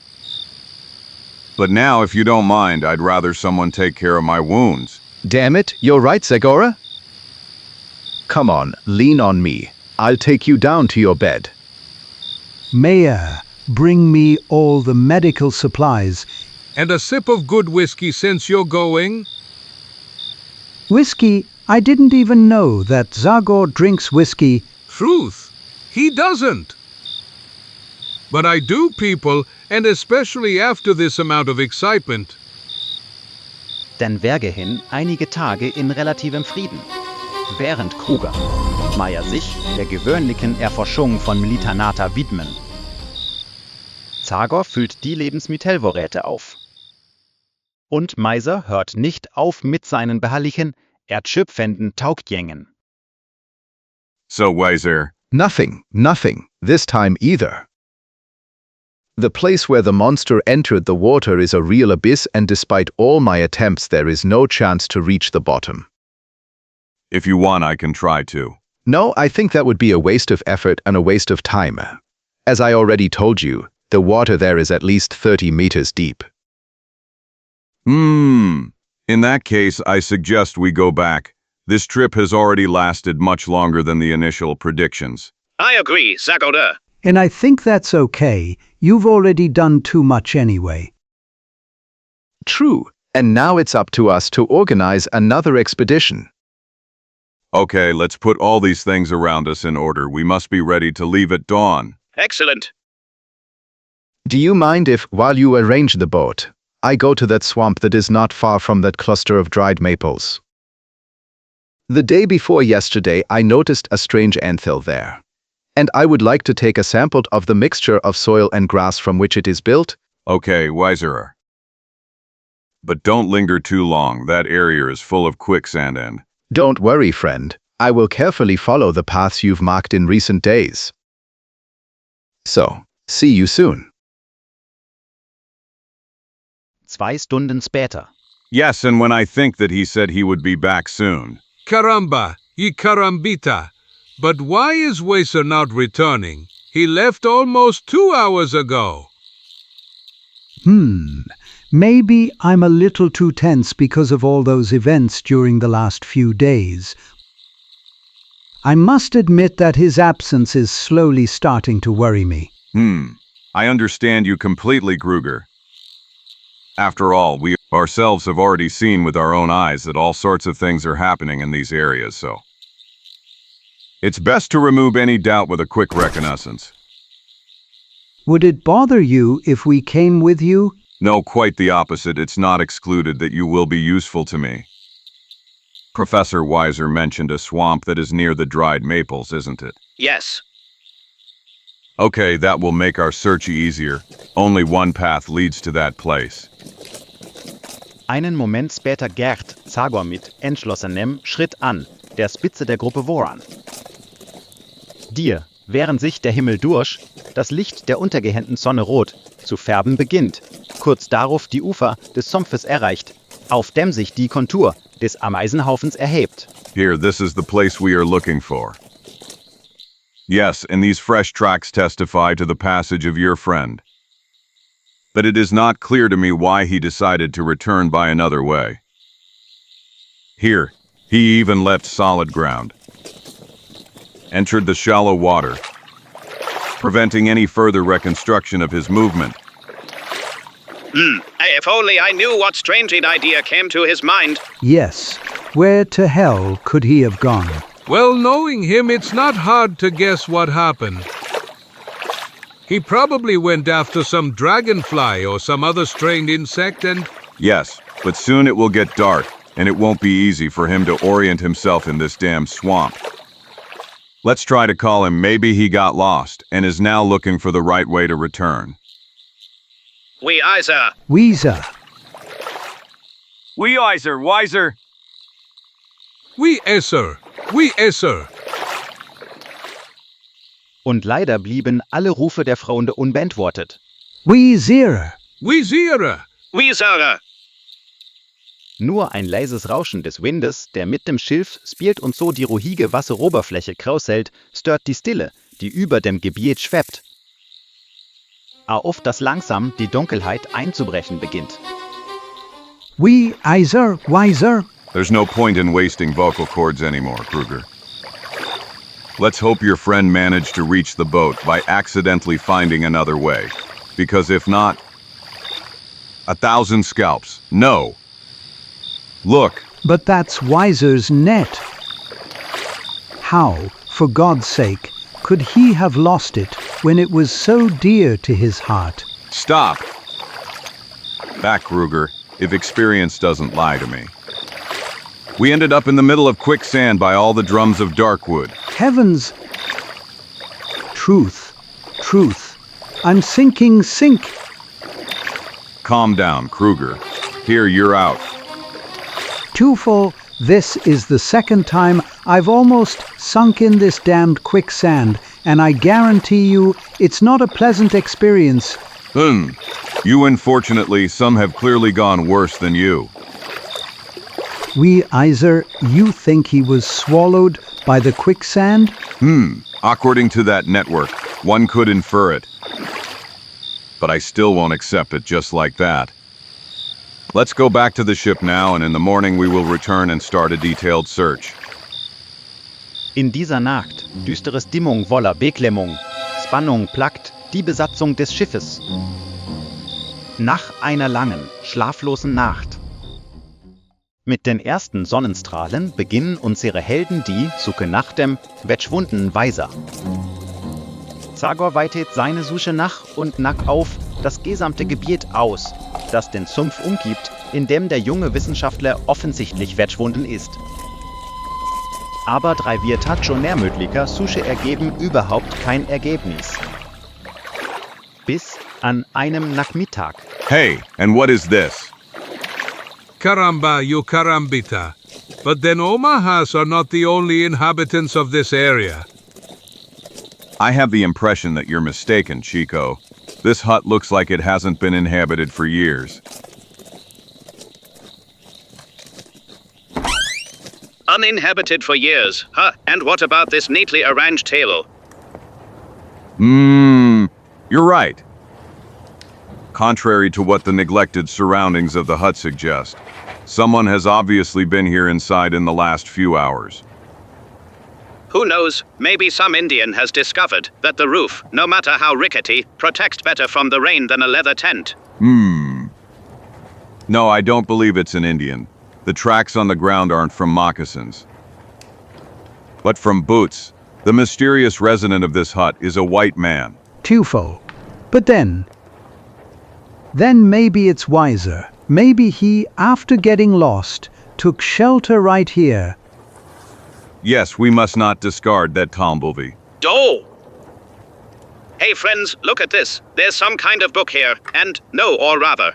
But now, if you don't mind, I'd rather someone take care of my wounds. Damn it, you're right, Zagora. Come on, lean on me. I'll take you down to your bed. Mayor, bring me all the medical supplies. And a sip of good whiskey since you're going. Whiskey? I didn't even know that Zagor drinks whiskey. Truth, he doesn't. But I do, people, and especially after this amount of excitement. Dann während einige Tage in relativem Frieden, während Kruger, Meyer sich der gewöhnlichen Erforschung von Militanata widmen. Zagor füllt die Lebensmittelvorräte auf. Und Meiser hört nicht auf mit seinen beharrlichen, erschöpfenden Tauggängen. So, Wezer? Nothing, this time either. The place where the monster entered the water is a real abyss, and despite all my attempts, there is no chance to reach the bottom. If you want, I can try to. No, I think that would be a waste of effort and a waste of time. As I already told you, the water there is at least 30 meters deep. In that case, I suggest we go back. This trip has already lasted much longer than the initial predictions. I agree, Zagor. And I think that's okay. You've already done too much anyway. True, and now it's up to us to organize another expedition. Okay, let's put all these things around us in order. We must be ready to leave at dawn. Excellent. Do you mind if, while you arrange the boat, I go to that swamp that is not far from that cluster of dried maples? The day before yesterday, I noticed a strange anthill there. And I would like to take a sample of the mixture of soil and grass from which it is built. Okay, wiser. But don't linger too long, that area is full of quicksand and... Don't worry, friend. I will carefully follow the paths you've marked in recent days. So, see you soon. 2 Stunden später. Yes, and when I think that he said he would be back soon. Caramba, y carambita. But why is Weiser not returning? He left almost 2 hours ago. Maybe I'm a little too tense because of all those events during the last few days. I must admit that his absence is slowly starting to worry me. I understand you completely, Kruger. After all, we ourselves have already seen with our own eyes that all sorts of things are happening in these areas, so... It's best to remove any doubt with a quick reconnaissance. Would it bother you if we came with you? No, quite the opposite. It's not excluded that you will be useful to me. Professor Weiser mentioned a swamp that is near the dried maples, isn't it? Yes. Okay, that will make our search easier. Only one path leads to that place. Einen Moment später Gert Zagor mit entschlossenem Schritt an der Spitze der Gruppe voran. Dir, während sich der Himmel durch, das Licht der untergehenden Sonne rot zu färben beginnt, kurz darauf die Ufer des Sumpfes erreicht, auf dem sich die Kontur des Ameisenhaufens erhebt. Here, this is the place we are looking for. Yes, and these fresh tracks testify to the passage of your friend. But it is not clear to me why he decided to return by another way. Here, he even left solid ground, entered the shallow water, preventing any further reconstruction of his movement. If only I knew what strange idea came to his mind. Yes. Where to hell could he have gone? Well, knowing him, it's not hard to guess what happened. He probably went after some dragonfly or some other strange insect and... Yes, but soon it will get dark, and it won't be easy for him to orient himself in this damn swamp. Let's try to call him. Maybe he got lost and is now looking for the right way to return. Weiser. Weiser. Weiser. Weiser. Und leider blieben alle Rufe der Freunde unbeantwortet. Weiser. Nur ein leises Rauschen des Windes, der mit dem Schilf spielt und so die ruhige Wasseroberfläche krauselt, stört die Stille, die über dem Gebiet schwebt. Auf das langsam die Dunkelheit einzubrechen beginnt. Weiser. There's no point in wasting vocal cords anymore, Kruger. Let's hope your friend managed to reach the boat by accidentally finding another way. Because if not, 1,000 scalps. No. Look. But that's Weiser's net. How, for God's sake, could he have lost it when it was so dear to his heart? Stop. Back, Kruger, if experience doesn't lie to me. We ended up in the middle of quicksand by all the drums of Darkwood. Heavens! Truth. I'm sinking. Calm down, Kruger. Here, you're out. Twofold, this is the second time I've almost sunk in this damned quicksand, and I guarantee you it's not a pleasant experience. You unfortunately, some have clearly gone worse than you. Weiser, you think he was swallowed by the quicksand? According to that network, one could infer it. But I still won't accept it just like that. Let's go back to the ship now, and in the morning we will return and start a detailed search. In dieser Nacht, düstere Stimmung voller Beklemmung, Spannung plagt die Besatzung des Schiffes. Nach einer langen, schlaflosen Nacht. Mit den ersten Sonnenstrahlen beginnen unsere Helden die Suche nach dem verschwundenen Weiser. Zagor weitet seine Suche nach und nach auf das gesamte Gebiet aus, das den Sumpf umgibt, in dem der junge Wissenschaftler offensichtlich verschwunden ist. aber 3 viertaggio nermödliker susche ergeben überhaupt kein Ergebnis. Bis an einem Nachmittag. Hey, and what is this? Caramba, you carambita. But then Omahas are not the only inhabitants of this area. I have the impression that you're mistaken, Chico. This hut looks like it hasn't been inhabited for years. Uninhabited for years, huh? And what about this neatly arranged table? You're right. Contrary to what the neglected surroundings of the hut suggest, someone has obviously been here inside in the last few hours. Who knows, maybe some Indian has discovered that the roof, no matter how rickety, protects better from the rain than a leather tent. No, I don't believe it's an Indian. The tracks on the ground aren't from moccasins, but from boots. The mysterious resident of this hut is a white man. Tufo. But then maybe it's wiser. Maybe he, after getting lost, took shelter right here. Yes, we must not discard that tombleby. Oh! Hey friends, look at this. There's some kind of book here, and no, or rather,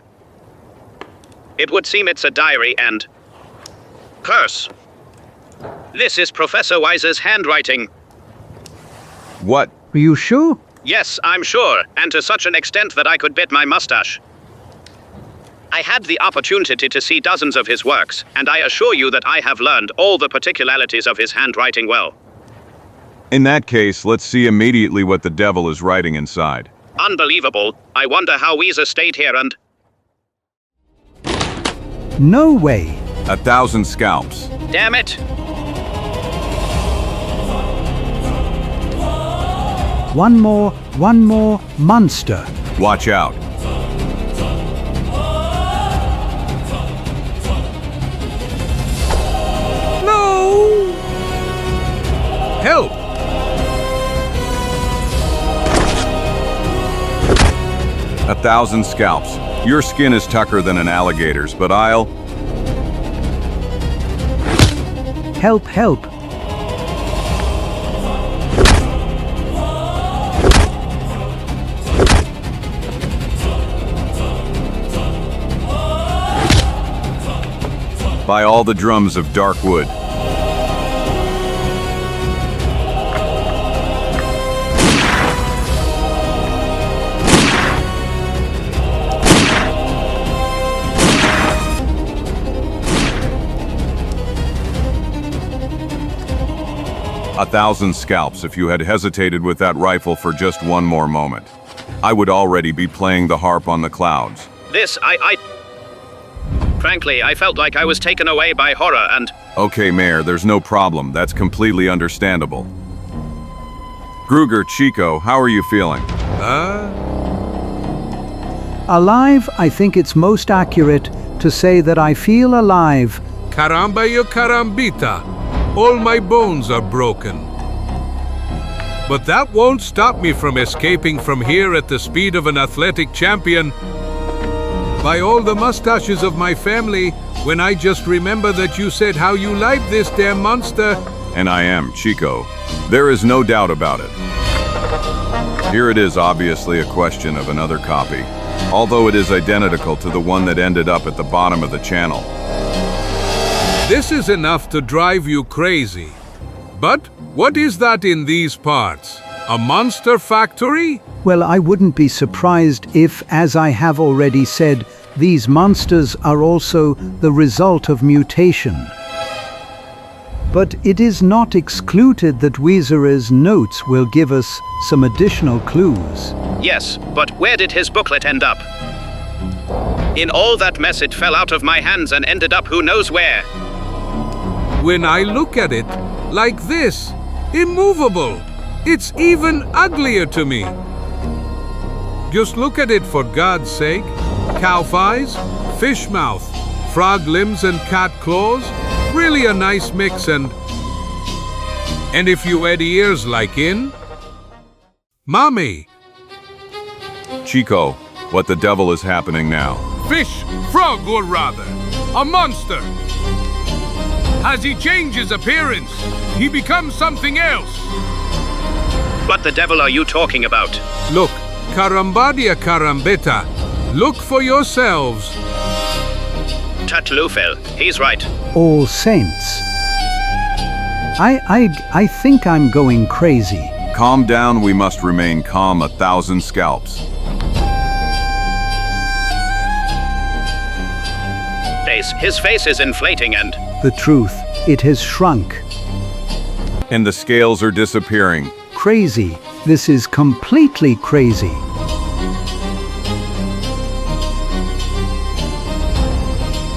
it would seem it's a diary and curse. This is Professor Wise's handwriting. What? Are you sure? Yes, I'm sure, and to such an extent that I could bit my mustache. I had the opportunity to see dozens of his works, and I assure you that I have learned all the particularities of his handwriting well. In that case, let's see immediately what the devil is writing inside. Unbelievable. I wonder how Wiese stayed here and... No way. 1,000 scalps. Damn it! One more monster. Watch out. No! Help! A 1,000 scalps. Your skin is tucker than an alligator's, but I'll... Help, help. By all the drums of dark wood. A 1,000 scalps if you had hesitated with that rifle for just one more moment. I would already be playing the harp on the clouds. This, Frankly, I felt like I was taken away by horror and... Okay, Mayor, there's no problem. That's completely understandable. Gruger, Chico, how are you feeling? Alive, I think it's most accurate to say that I feel alive. Caramba, you carambita. All my bones are broken. But that won't stop me from escaping from here at the speed of an athletic champion. By all the mustaches of my family, when I just remember that you said how you liked this damn monster. And I am, Chico. There is no doubt about it. Here it is, obviously a question of another copy, although it is identical to the one that ended up at the bottom of the channel. This is enough to drive you crazy. But what is that in these parts? A monster factory? Well, I wouldn't be surprised if, as I have already said, these monsters are also the result of mutation. But it is not excluded that Wieser's notes will give us some additional clues. Yes, but where did his booklet end up? In all that mess, it fell out of my hands and ended up who knows where. When I look at it, like this, immovable, it's even uglier to me. Just look at it for God's sake. Cow eyes, fish mouth, frog limbs and cat claws. Really a nice mix and if you had ears like in... Mommy! Chico, what the devil is happening now? Fish, frog or rather, a monster! As he changes appearance, he becomes something else. What the devil are you talking about? Look, Karambadia Karambeta, look for yourselves. Tatlufel, he's right. All Saints. I think I'm going crazy. Calm down, we must remain calm, 1,000 scalps. His face is inflating and... The truth, it has shrunk. And the scales are disappearing. Crazy. This is completely crazy.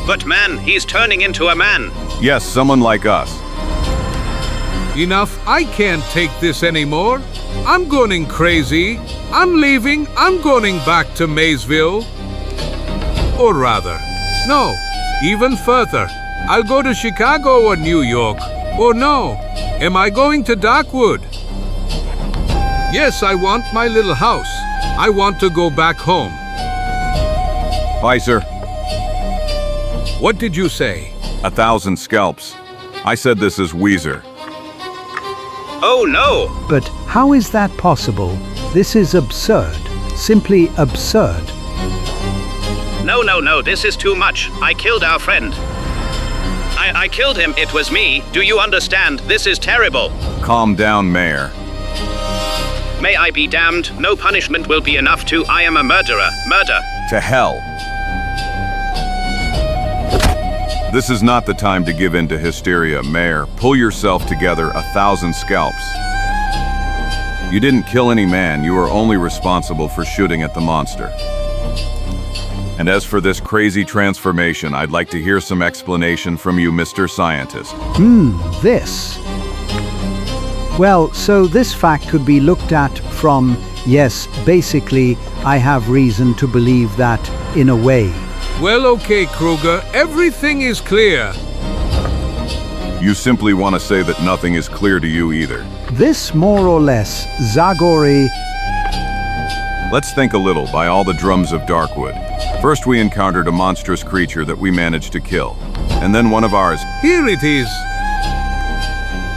But man, he's turning into a man. Yes, someone like us. Enough, I can't take this anymore. I'm going crazy. I'm leaving. I'm going back to Maysville. Or rather, no, even further. I'll go to Chicago or New York. Or no, am I going to Darkwood? Yes, I want my little house. I want to go back home. Weiser, What did you say? 1,000 scalps. I said this is Weezer. Oh no! But how is that possible? This is absurd. Simply absurd. No, this is too much. I killed our friend. I killed him, it was me. Do you understand? This is terrible. Calm down, Mayor. May I be damned, no punishment will be enough to... I am a murderer. Murder. To hell. This is not the time to give in to hysteria, Mayor. Pull yourself together, 1,000 scalps. You didn't kill any man, you are only responsible for shooting at the monster. And as for this crazy transformation, I'd like to hear some explanation from you, Mr. Scientist. This. Well, so this fact could be looked at from, yes, basically, I have reason to believe that in a way. Well, okay, Kruger, everything is clear. You simply want to say that nothing is clear to you either. This more or less, Zagor EN. Let's think a little by all the drums of Darkwood. First we encountered a monstrous creature that we managed to kill. And then one of ours. Here it is.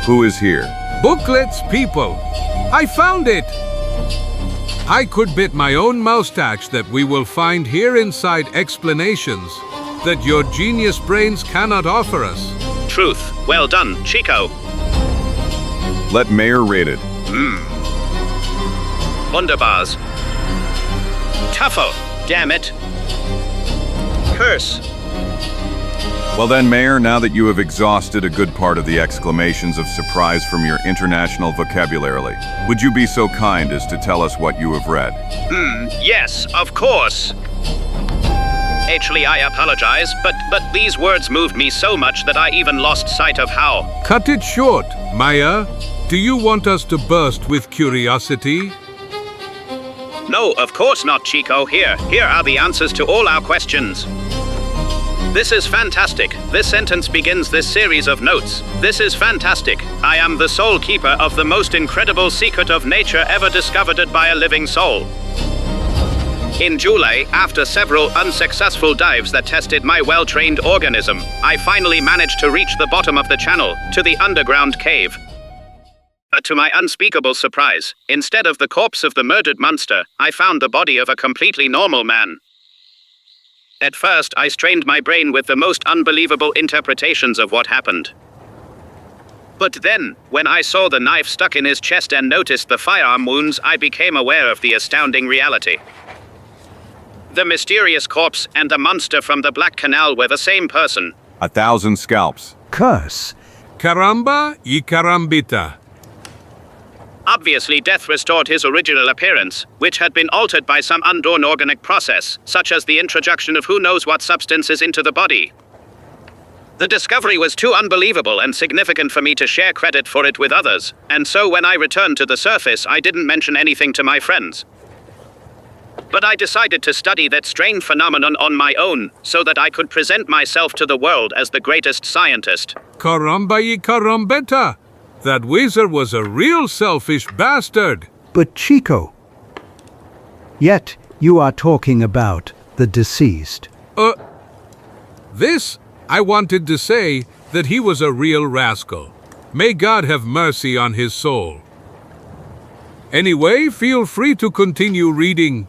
Who is here? Booklets, people. I found it. I could bet my own moustache that we will find here inside explanations that your genius brains cannot offer us. Truth. Well done, Chico. Let Mayor rate it. Wunderbars. Tougho. Damn it. Curse. Well then, Mayor, now that you have exhausted a good part of the exclamations of surprise from your international vocabulary, would you be so kind as to tell us what you have read? Yes, of course. Actually, I apologize, but these words moved me so much that I even lost sight of how. Cut it short, Maya. Do you want us to burst with curiosity? No, of course not, Chico. Here are the answers to all our questions. This is fantastic. This sentence begins this series of notes. This is fantastic. I am the sole keeper of the most incredible secret of nature ever discovered by a living soul. In July, after several unsuccessful dives that tested my well-trained organism, I finally managed to reach the bottom of the channel, to the underground cave. To my unspeakable surprise, instead of the corpse of the murdered monster, I found the body of a completely normal man. At first, I strained my brain with the most unbelievable interpretations of what happened. But then, when I saw the knife stuck in his chest and noticed the firearm wounds, I became aware of the astounding reality. The mysterious corpse and the monster from the Black Canal were the same person. 1,000 scalps. Curse. Caramba y carambita. Obviously, death restored his original appearance, which had been altered by some unknown organic process, such as the introduction of who knows what substances into the body. The discovery was too unbelievable and significant for me to share credit for it with others, and so when I returned to the surface, I didn't mention anything to my friends. But I decided to study that strange phenomenon on my own, so that I could present myself to the world as the greatest scientist. Caramba y carambeta. That wizard was a real selfish bastard. But Chico, yet you are talking about the deceased. This, I wanted to say, that he was a real rascal. May God have mercy on his soul. Anyway, feel free to continue reading.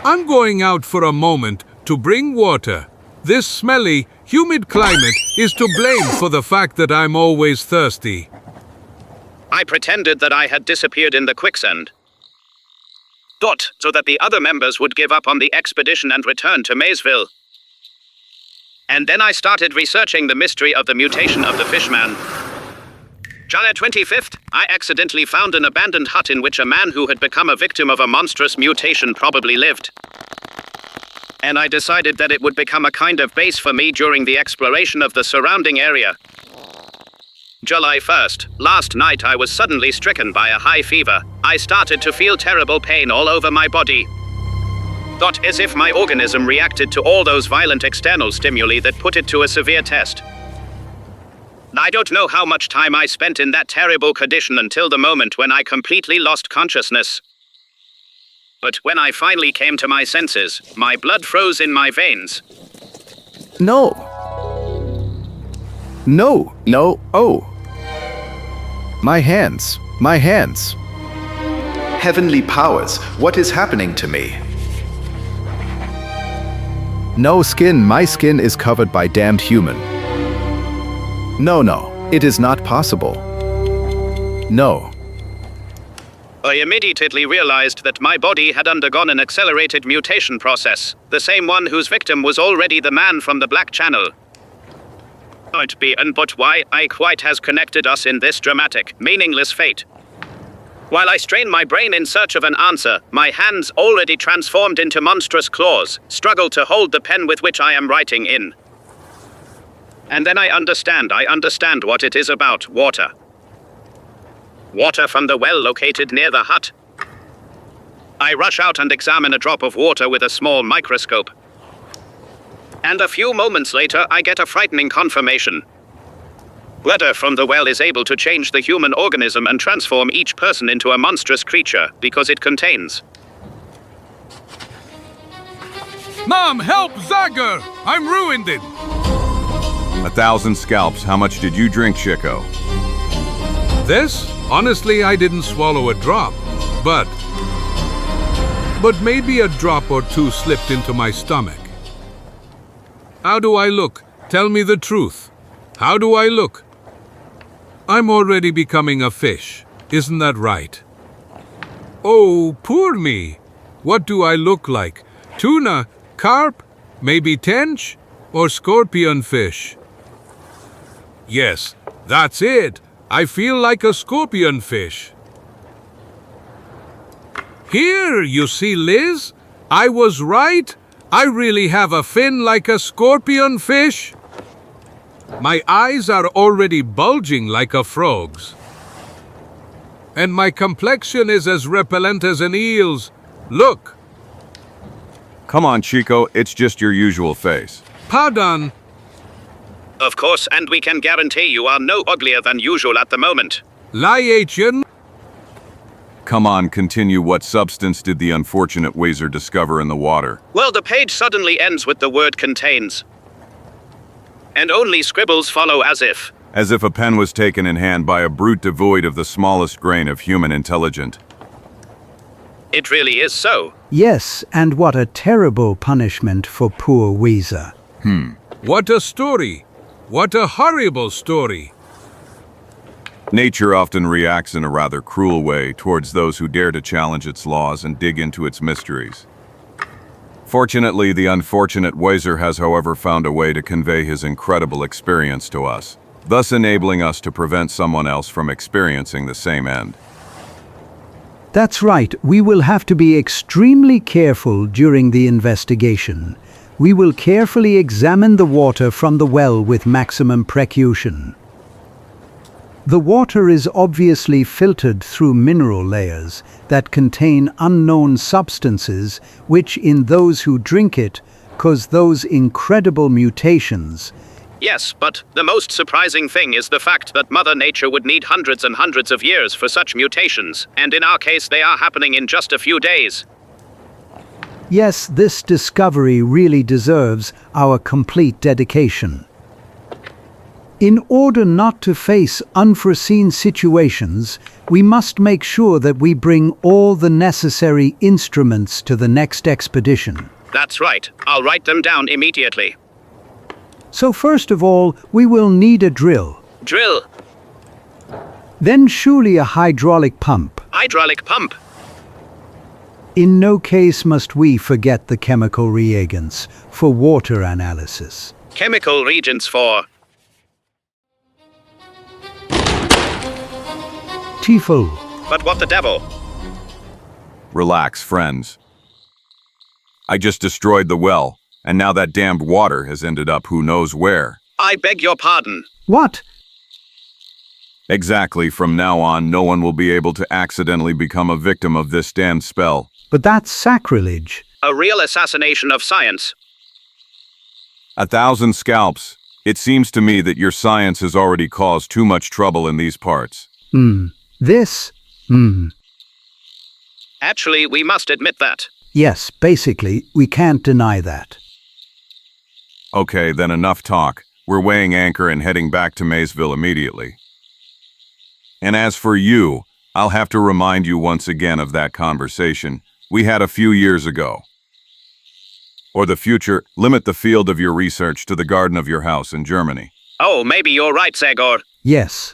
I'm going out for a moment to bring water. This smelly, humid climate is to blame for the fact that I'm always thirsty. I pretended that I had disappeared in the quicksand. So that the other members would give up on the expedition and return to Maysville. And then I started researching the mystery of the mutation of the fishman. July 25th, I accidentally found an abandoned hut in which a man who had become a victim of a monstrous mutation probably lived. And I decided that it would become a kind of base for me during the exploration of the surrounding area. July 1st, last night I was suddenly stricken by a high fever. I started to feel terrible pain all over my body. Thought as if my organism reacted to all those violent external stimuli that put it to a severe test. I don't know how much time I spent in that terrible condition until the moment when I completely lost consciousness. But when I finally came to my senses, my blood froze in my veins. No. No, no, oh. My hands, my hands. Heavenly powers, what is happening to me? No skin, my skin is covered by damned human. No, no, it is not possible. No. I immediately realized that my body had undergone an accelerated mutation process, the same one whose victim was already the man from the Black Channel. But why I quite has connected us in this dramatic, meaningless fate. While I strain my brain in search of an answer, my hands, already transformed into monstrous claws, struggle to hold the pen with which I am writing in. And then I understand what it is about, water. Water from the well located near the hut. I rush out and examine a drop of water with a small microscope. And a few moments later, I get a frightening confirmation. Water from the well is able to change the human organism and transform each person into a monstrous creature because it contains. Mom, help Zagor! I'm ruined it! 1,000 scalps. How much did you drink, Chico? This? Honestly, I didn't swallow a drop. But maybe a drop or two slipped into my stomach. How do I look? Tell me the truth. How do I look? I'm already becoming a fish. Isn't that right? Oh, poor me. What do I look like? Tuna? Carp? Maybe tench? Or scorpion fish? Yes, that's it. I feel like a scorpion fish. Here, you see, Liz? I was right. I really have a fin like a scorpion fish. My eyes are already bulging like a frog's. And my complexion is as repellent as an eel's. Look. Come on, Chico, it's just your usual face. Pardon. Of course, and we can guarantee you are no uglier than usual at the moment. Liation. Come on, continue. What substance did the unfortunate Wazer discover in the water? Well, the page suddenly ends with the word contains. And only scribbles follow as if. As if a pen was taken in hand by a brute devoid of the smallest grain of human intelligence. It really is so. Yes, and what a terrible punishment for poor Weezer. What a story. What a horrible story. Nature often reacts in a rather cruel way towards those who dare to challenge its laws and dig into its mysteries. Fortunately, the unfortunate Wazer has, however, found a way to convey his incredible experience to us, thus enabling us to prevent someone else from experiencing the same end. That's right, we will have to be extremely careful during the investigation. We will carefully examine the water from the well with maximum precaution. The water is obviously filtered through mineral layers that contain unknown substances which, in those who drink it, cause those incredible mutations. Yes, but the most surprising thing is the fact that Mother Nature would need hundreds and hundreds of years for such mutations, and in our case they are happening in just a few days. Yes, this discovery really deserves our complete dedication. In order not to face unforeseen situations, we must make sure that we bring all the necessary instruments to the next expedition. That's right. I'll write them down immediately. So first of all, we will need a drill. Drill. Then surely a hydraulic pump. Hydraulic pump. In no case must we forget the chemical reagents for water analysis. Chemical reagents for... Tiefel. But what the devil? Relax, friends. I just destroyed the well, and now that damned water has ended up who knows where. I beg your pardon. What? Exactly, from now on, no one will be able to accidentally become a victim of this damned spell. But that's sacrilege. A real assassination of science. 1,000 scalps. It seems to me that your science has already caused too much trouble in these parts. Actually, we must admit that. Yes, basically, we can't deny that. Okay, then enough talk. We're weighing anchor and heading back to Maysville immediately. And as for you, I'll have to remind you once again of that conversation we had a few years ago. Or the future, limit the field of your research to the garden of your house in Germany. Oh, maybe you're right, Zagor. Yes.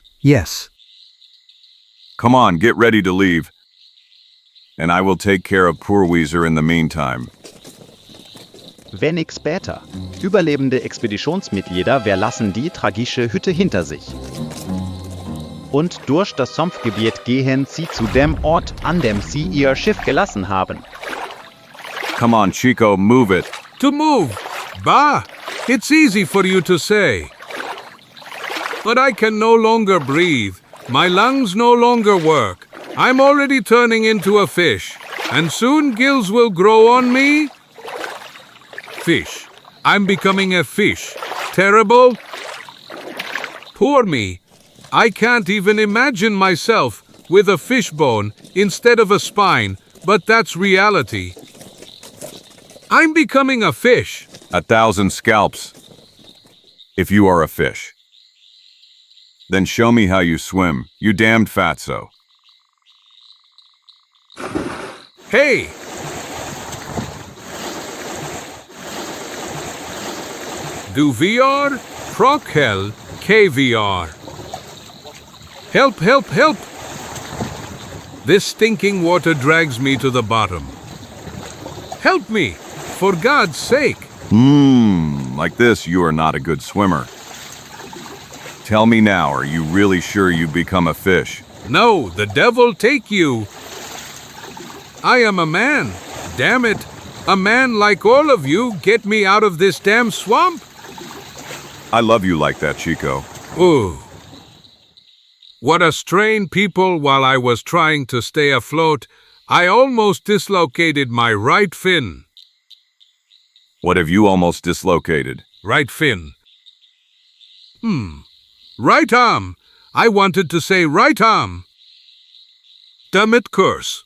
Come on, get ready to leave. And I will take care of poor Weezer in the meantime. Wenig später. Überlebende Expeditionsmitglieder verlassen die tragische Hütte hinter sich. Und durch das Sumpfgebiet gehen sie zu dem Ort, an dem sie ihr Schiff gelassen haben. Come on, Chico, move it. To move? Bah! It's easy for you to say. But I can no longer breathe. My lungs no longer work. I'm already turning into a fish. And soon gills will grow on me? Fish. I'm becoming a fish. Terrible? Poor me. I can't even imagine myself with a fishbone instead of a spine, but that's reality. I'm becoming a fish. 1,000 scalps. If you are a fish. Then show me how you swim, you damned fatso. Hey! Du VR, Prokhel, KVR. Help, help, help! This stinking water drags me to the bottom. Help me, for God's sake! Like this, you are not a good swimmer. Tell me now, are you really sure you've become a fish? No, the devil take you! I am a man, damn it! A man like all of you, get me out of this damn swamp! I love you like that, Chico. Ooh. What a strain, people. While I was trying to stay afloat, I almost dislocated my right fin. What have you almost dislocated? Right fin. Right arm. I wanted to say right arm. Damn it, curse.